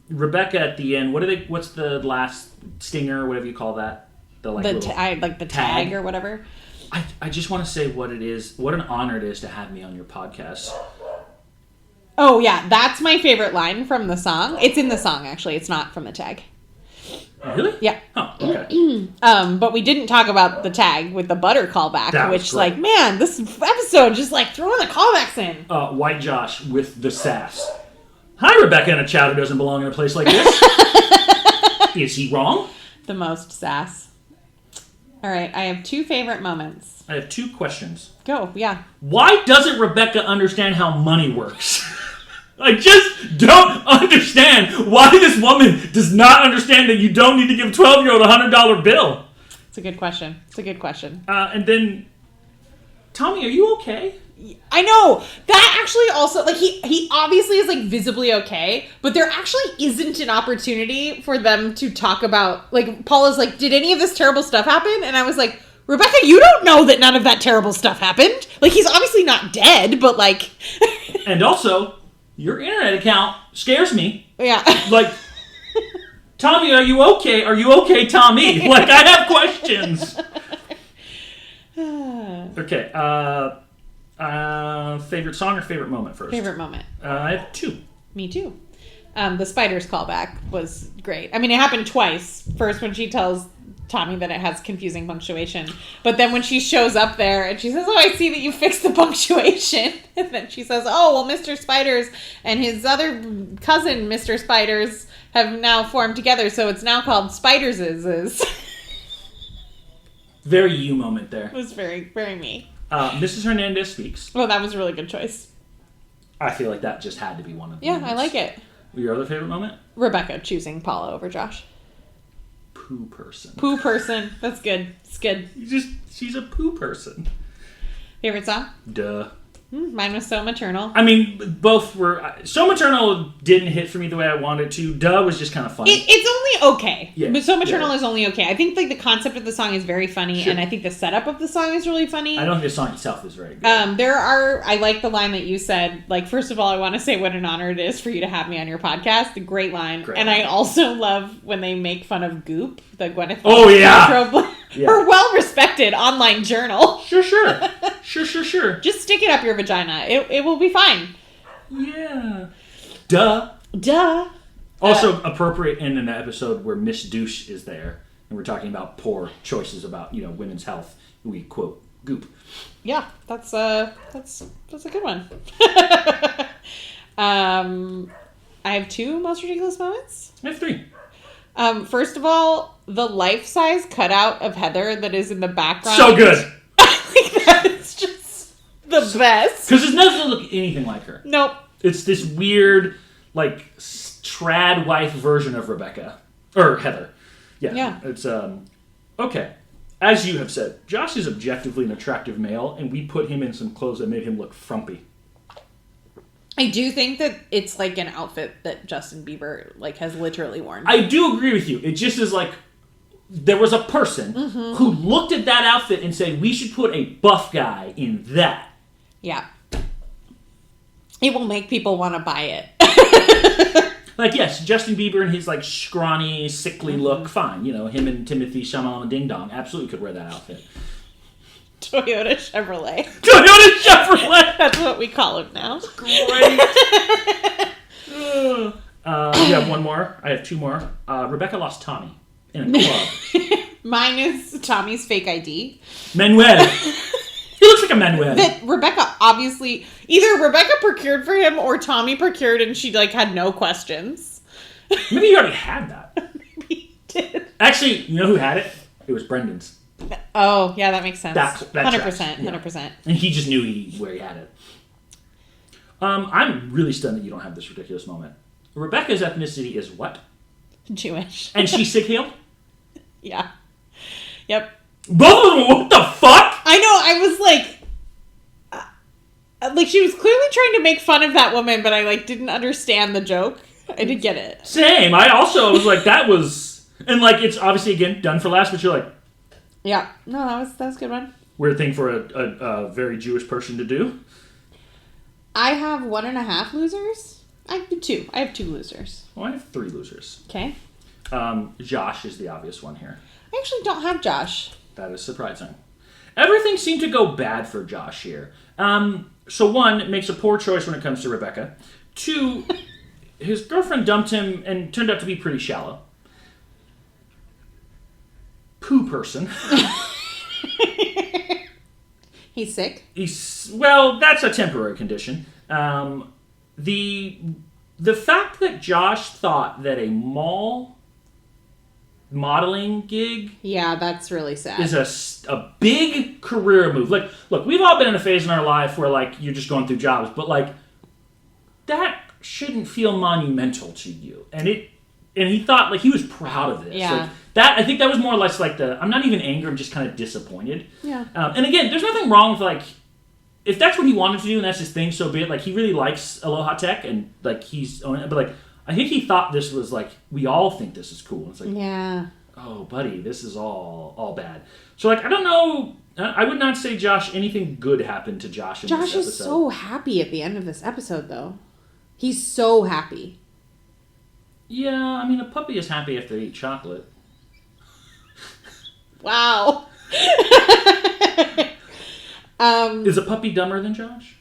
Rebecca at the end, what's the last stinger, or whatever you call that? The tag or whatever. I just want to say what it is, what an honor it is to have me on your podcast. Oh, yeah, that's my favorite line from the song. It's in the song, actually. It's not from the tag. Really? Yeah. Oh, okay. But we didn't talk about the tag with the butter callback, which, great. like, man, this episode just, like, throwing the callbacks in. White Josh with the sass. Hi, Rebecca, and a child who doesn't belong in a place like this. Is he wrong? The most sass. All right, I have two favorite moments. I have two questions. Go, yeah. Why doesn't Rebecca understand how money works? I just don't understand why this woman does not understand that you don't need to give a 12-year-old a $100 bill. It's a good question. And then, Tommy, are you okay? I know. That actually also, like, he obviously is, like, visibly okay, but there actually isn't an opportunity for them to talk about, like, Paula's like, did any of this terrible stuff happen? And I was like, Rebecca, you don't know that none of that terrible stuff happened. Like, he's obviously not dead, but, like... And also... your internet account scares me. Yeah. Like, Tommy, are you okay? Are you okay, Tommy? Like, I have questions. Okay. Favorite song or favorite moment first? Favorite moment. I have two. Me too. The spiders callback was great. I mean, it happened twice. First, when she tells Tommy that it has confusing punctuation. But then when she shows up there and she says, oh, I see that you fixed the punctuation. And then she says, oh, well, Mr. Spiders and his other cousin, Mr. Spiders, have now formed together. So it's now called Spiders'. Very you moment there. It was very, very me. Mrs. Hernandez speaks. Oh, that was a really good choice. I feel like that just had to be one of the Yeah, moments. I like it. Your other favorite moment? Rebecca choosing Paula over Josh. poo person. Poo person. That's good. It's good. She's a poo person. Favorite song? Duh. Mine was So Maternal. I mean, both were... So Maternal didn't hit for me the way I wanted it to. Duh was just kind of funny. It's only okay. Yeah. But So Maternal is only okay. I think like the concept of the song is very funny, and I think the setup of the song is really funny. I don't think the song itself is very good. I like the line that you said, like, first of all, I want to say what an honor it is for you to have me on your podcast. A great line. I also love when they make fun of Goop, the Gwyneth Paltrow, her well-respected online journal. Sure. Just stick it up your vagina. It will be fine. Yeah. Duh. Also appropriate in an episode where Miss Douche is there, and we're talking about poor choices about, women's health. We quote Goop. Yeah, that's a good one. I have 2 most ridiculous moments. I have 3. First of all, the life-size cutout of Heather that is in the background. So good. That is just the best. Because it doesn't look anything like her. Nope. It's this weird, like, trad wife version of Rebecca. Or Heather. Yeah. It's, okay. As you have said, Josh is objectively an attractive male, and we put him in some clothes that made him look frumpy. I do think that it's like an outfit that Justin Bieber like has literally worn. I do agree with you. It just is like there was a person who looked at that outfit and said, we should put a buff guy in that. Yeah. It will make people want to buy it. Like, yes, Justin Bieber and his like scrawny, sickly look, fine. Him and Timothy Chalamet Ding Dong absolutely could wear that outfit. Toyota Chevrolet. That's what we call him now. Great. You have one more. I have 2 more. Rebecca lost Tommy in a club. Mine is Tommy's fake ID. Manuel. He looks like a Manuel. That Rebecca obviously... Either Rebecca procured for him or Tommy procured and she like had no questions. Maybe he already had that. Maybe he did. Actually, you know who had it? It was Brendan's. Oh, yeah, that makes sense. That 100%, tracks. 100%. And he just knew where he had it. I'm really stunned that you don't have this ridiculous moment. Rebecca's ethnicity is what? Jewish. And she's Sikh-heeled? Yeah. Yep. Both of them, what the fuck? I know, I was like she was clearly trying to make fun of that woman, but I like didn't understand the joke. I did get it. Same. I also was like, that was... And like, it's obviously, again, done for laughs, but you're like... Yeah. No, that was a good one. Weird thing for a very Jewish person to do. I have 1.5 losers. I have 2. I have 2 losers. Well, I have 3 losers. Okay. Josh is the obvious one here. I actually don't have Josh. That is surprising. Everything seemed to go bad for Josh here. So 1, makes a poor choice when it comes to Rebecca. 2, his girlfriend dumped him and turned out to be pretty shallow. Poo person. He's sick? Well, that's a temporary condition. The fact that Josh thought that a mall modeling gig... Yeah, that's really sad. ...is a big career move. Like, look, we've all been in a phase in our life where, like, you're just going through jobs, but, like, that shouldn't feel monumental to you. And he thought, like, he was proud of this. Yeah. Like, I think that was more or less like I'm not even angry, I'm just kind of disappointed. Yeah. And again, there's nothing wrong with, like, if that's what he wanted to do and that's his thing, so be it. Like, he really likes Aloha Tech and, like, but, like, I think he thought this was, like, we all think this is cool. It's like, yeah. Oh, buddy, this is all bad. So, like, I don't know. I would not say, Josh, anything good happened to Josh in this episode. Josh is so happy at the end of this episode, though. He's so happy. Yeah, I mean, a puppy is happy if they eat chocolate. Wow. Is a puppy dumber than Josh?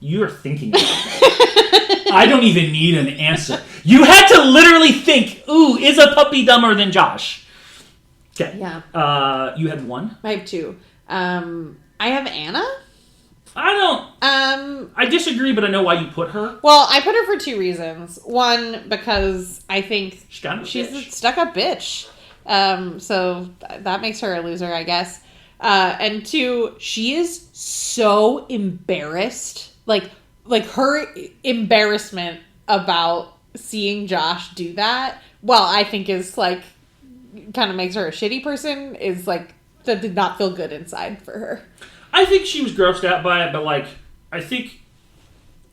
You're thinking about that. I don't even need an answer. You had to literally think, ooh, is a puppy dumber than Josh? Okay. Yeah. You had 1? I have 2. I have Anna. I don't... I disagree, but I know why you put her. Well, I put her for 2 reasons. 1, because I think she's a stuck-up bitch. So that makes her a loser, I guess. And 2, she is so embarrassed. Like her embarrassment about seeing Josh do that, well, I think is like kind of makes her a shitty person, is like that did not feel good inside for her. I think she was grossed out by it, but like I think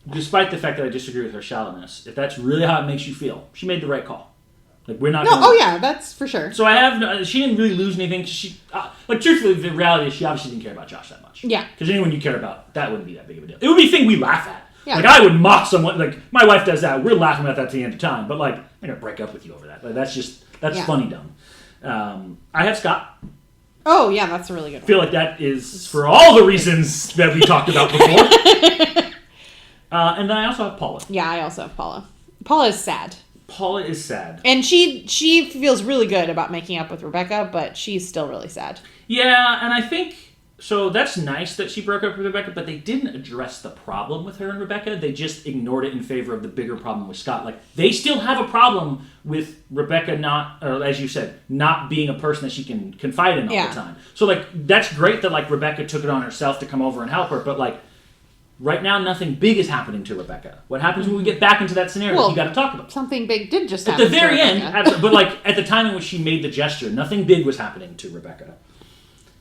despite the fact that I disagree with her shallowness, if that's really how it makes you feel, she made the right call. Like we're not. Oh yeah, that's for sure. So I have. She didn't really lose anything. She like truthfully, the reality is she obviously didn't care about Josh that much. Yeah. Because anyone you care about, that wouldn't be that big of a deal. It would be a thing we laugh at. Yeah. Like I would mock someone. Like my wife does that. We're laughing at that at the end of time. But like I'm gonna break up with you over that. Like that's funny dumb. I have Scott. Oh yeah, that's a really good one. I feel like that is for all the reasons that we talked about before. And then I also have Paula. Yeah, I also have Paula. Paula is sad. Paula is sad. And she feels really good about making up with Rebecca, but she's still really sad. Yeah, and I think, so that's nice that she broke up with Rebecca, but they didn't address the problem with her and Rebecca. They just ignored it in favor of the bigger problem with Scott. Like, they still have a problem with Rebecca not, or as you said, not being a person that she can confide in all the time. So, like, that's great that, like, Rebecca took it on herself to come over and help her, but, like, right now, nothing big is happening to Rebecca. What happens when we get back into that scenario you got to talk about? Something big did just happen at the very end, but like at the time in which she made the gesture, nothing big was happening to Rebecca.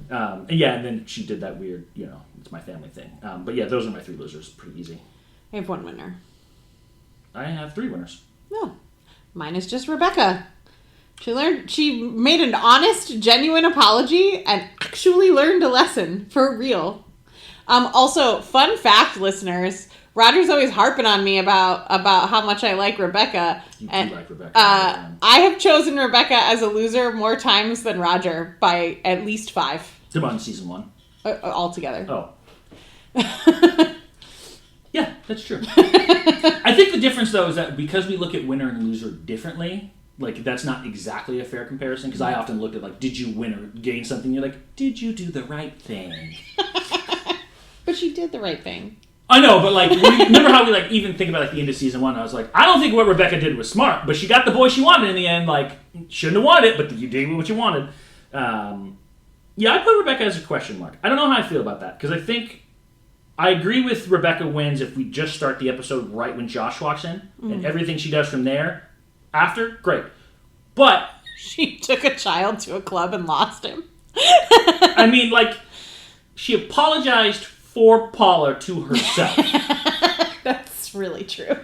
And then she did that weird, it's my family thing. But yeah, those are my three losers. Pretty easy. I have one winner. I have three winners. No, mine is just Rebecca. She made an honest, genuine apology and actually learned a lesson for real. Also, fun fact, listeners, Roger's always harping on me about how much I like Rebecca. You and, do like Rebecca. I have chosen Rebecca as a loser more times than Roger by at least 5. On season 1. Altogether. Oh. Yeah, that's true. I think the difference, though, is that because we look at winner and loser differently, like, that's not exactly a fair comparison, because I often looked at, like, did you win or gain something? You're like, did you do the right thing? But she did the right thing. I know, but like, remember how we like even think about like the end of season 1? I was like, I don't think what Rebecca did was smart, but she got the boy she wanted in the end. Like, shouldn't have wanted it, but you did what you wanted. Yeah, I put Rebecca as a question mark. I don't know how I feel about that because I think I agree with Rebecca wins if we just start the episode right when Josh walks in and everything she does from there after, great. But she took a child to a club and lost him. I mean, like, she apologized for Paula to herself. That's really true.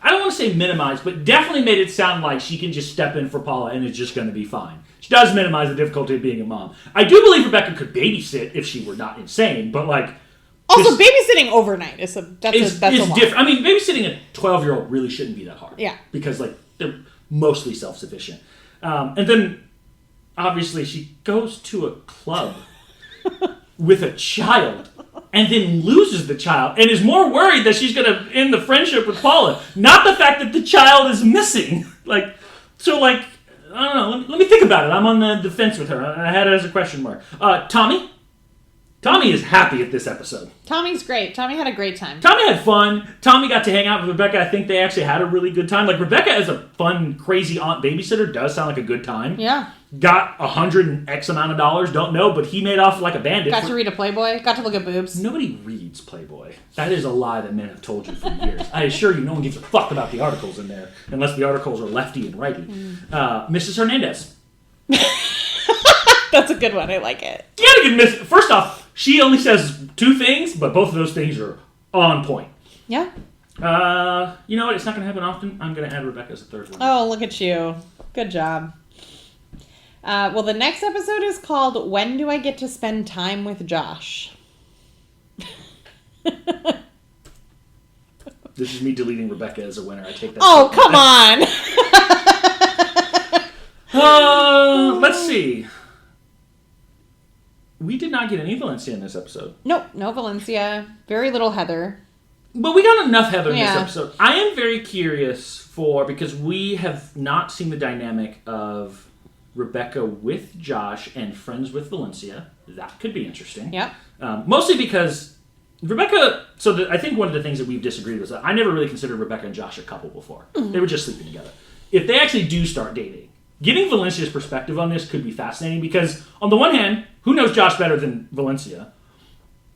I don't want to say minimized, but definitely made it sound like she can just step in for Paula and it's just going to be fine. She does minimize the difficulty of being a mom. I do believe Rebecca could babysit if she were not insane, but like... Also, babysitting overnight is different. I mean, babysitting a 12-year-old really shouldn't be that hard. Yeah. Because like they're mostly self-sufficient. And then, obviously, she goes to a club with a child and then loses the child and is more worried that she's going to end the friendship with Paula, not the fact that the child is missing. I don't know. Let me think about it. I'm on the defense with her. I had it as a question mark. Tommy is happy at this episode. Tommy's great. Tommy had a great time. Tommy had fun. Tommy got to hang out with Rebecca. I think they actually had a really good time. Like, Rebecca as a fun, crazy aunt babysitter does sound like a good time. Yeah. Got $100 and X amount of dollars, don't know, but he made off like a bandit. Got to read a Playboy. Got to look at boobs. Nobody reads Playboy. That is a lie that men have told you for years. I assure you, no one gives a fuck about the articles in there, unless the articles are lefty and righty. Mrs. Hernandez. That's a good one. I like it. You gotta give Miss... First off, she only says 2 things, but both of those things are on point. Yeah. You know what? It's not gonna happen often. I'm gonna add Rebecca as a third one. Oh, look at you. Good job. Well, the next episode is called When Do I Get to Spend Time with Josh? This is me deleting Rebecca as a winner. I take that. Oh, come on! Let's see. We did not get any Valencia in this episode. Nope, no Valencia. Very little Heather. But we got enough Heather in this episode. I am very curious because we have not seen the dynamic of Rebecca with Josh and friends with Valencia. That could be interesting. Yep. Mostly because Rebecca... I think one of the things that we've disagreed with is that I never really considered Rebecca and Josh a couple before. Mm-hmm. They were just sleeping together. If they actually do start dating, getting Valencia's perspective on this could be fascinating because, on the one hand, who knows Josh better than Valencia?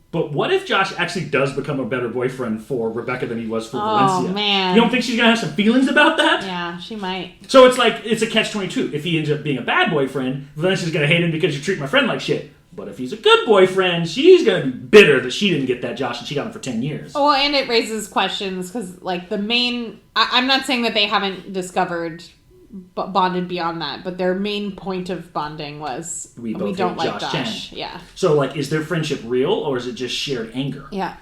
But what if Josh actually does become a better boyfriend for Rebecca than he was for Valencia? Oh, man. You don't think she's going to have some feelings about that? Yeah, she might. So it's like, it's a catch-22. If he ends up being a bad boyfriend, Valencia's going to hate him because you treat my friend like shit. But if he's a good boyfriend, she's going to be bitter that she didn't get that Josh and she got him for 10 years. Well, and it raises questions because, like, the main... I'm not saying that they haven't discovered... bonded beyond that, but their main point of bonding was we don't like Josh. Yeah. So, like, is their friendship real, or is it just shared anger? Yeah.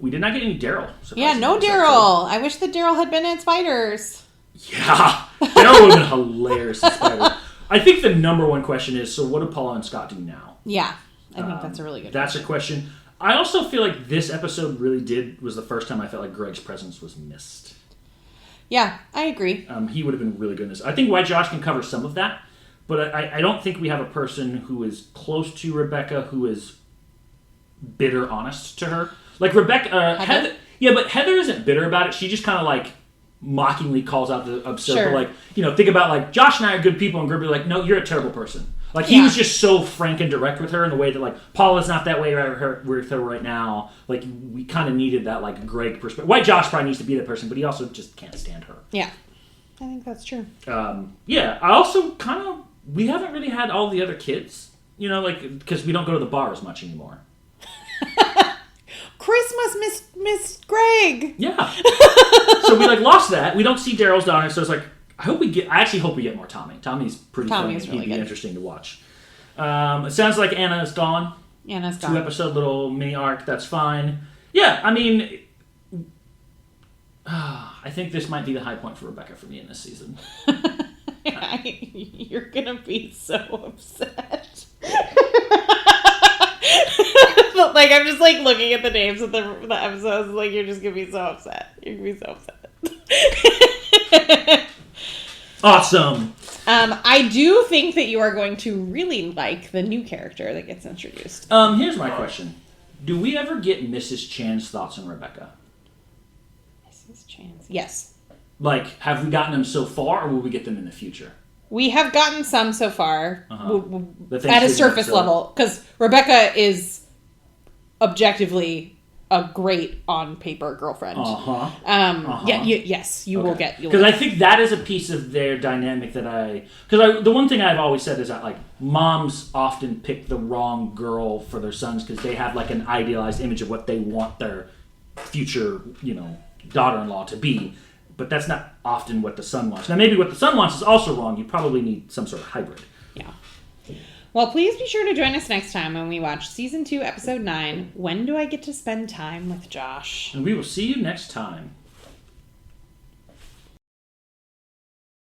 We did not get any Daryl. Yeah, no Daryl. I wish that Daryl had been in Spiders. Yeah, Daryl would have been hilarious in Spiders. I think the number one question is, so what do Paula and Scott do now? Yeah, I think that's a really good That's question. a question. I also feel like this episode was the first time I felt like Greg's presence was missed. Yeah, I agree. He would have been really good in this. I think White Josh can cover some of that, but I don't think we have a person who is close to Rebecca who is bitter honest to her. Like Rebecca, Heather. Yeah, but Heather isn't bitter about it. She just kind of like mockingly calls out the absurd. Sure. Like, think about like Josh and I are good people, and Greg be like, no, you're a terrible person. Like he was just so frank and direct with her in the way that like Paula's not that way with her right now. Like we kind of needed that like Greg perspective. White Josh probably needs to be that person, but he also just can't stand her. Yeah, I think that's true. Yeah, I also we haven't really had all the other kids, like because we don't go to the bar as much anymore. Christmas missed Greg. Yeah. So we like lost that. We don't see Daryl's daughter, so it's like. I actually hope we get more Tommy. Tommy's pretty funny. Really He'd be good. interesting to watch. It sounds like Anna is gone. Anna's gone. 2-episode little mini arc. That's fine. Yeah, I mean, I think this might be the high point for Rebecca for me in this season. You're gonna be so upset. Like I'm just like looking at the names of the episodes. Like you're just gonna be so upset. You're gonna be so upset. Awesome. I do think that you are going to really like the new character that gets introduced. Here's my question. Do we ever get Mrs. Chan's thoughts on Rebecca? Mrs. Chan's. Yes. Like, have we gotten them so far, or will we get them in the future? We have gotten some so far at a surface level. Because Rebecca is objectively a great on-paper girlfriend. Yes, you will get... Because I think that is a piece of their dynamic that Because the one thing I've always said is that, like, moms often pick the wrong girl for their sons because they have, like, an idealized image of what they want their future, daughter-in-law to be. But that's not often what the son wants. Now, maybe what the son wants is also wrong. You probably need some sort of hybrid. Yeah. Well, please be sure to join us next time when we watch Season 2, Episode 9, When Do I Get to Spend Time with Josh? And we will see you next time.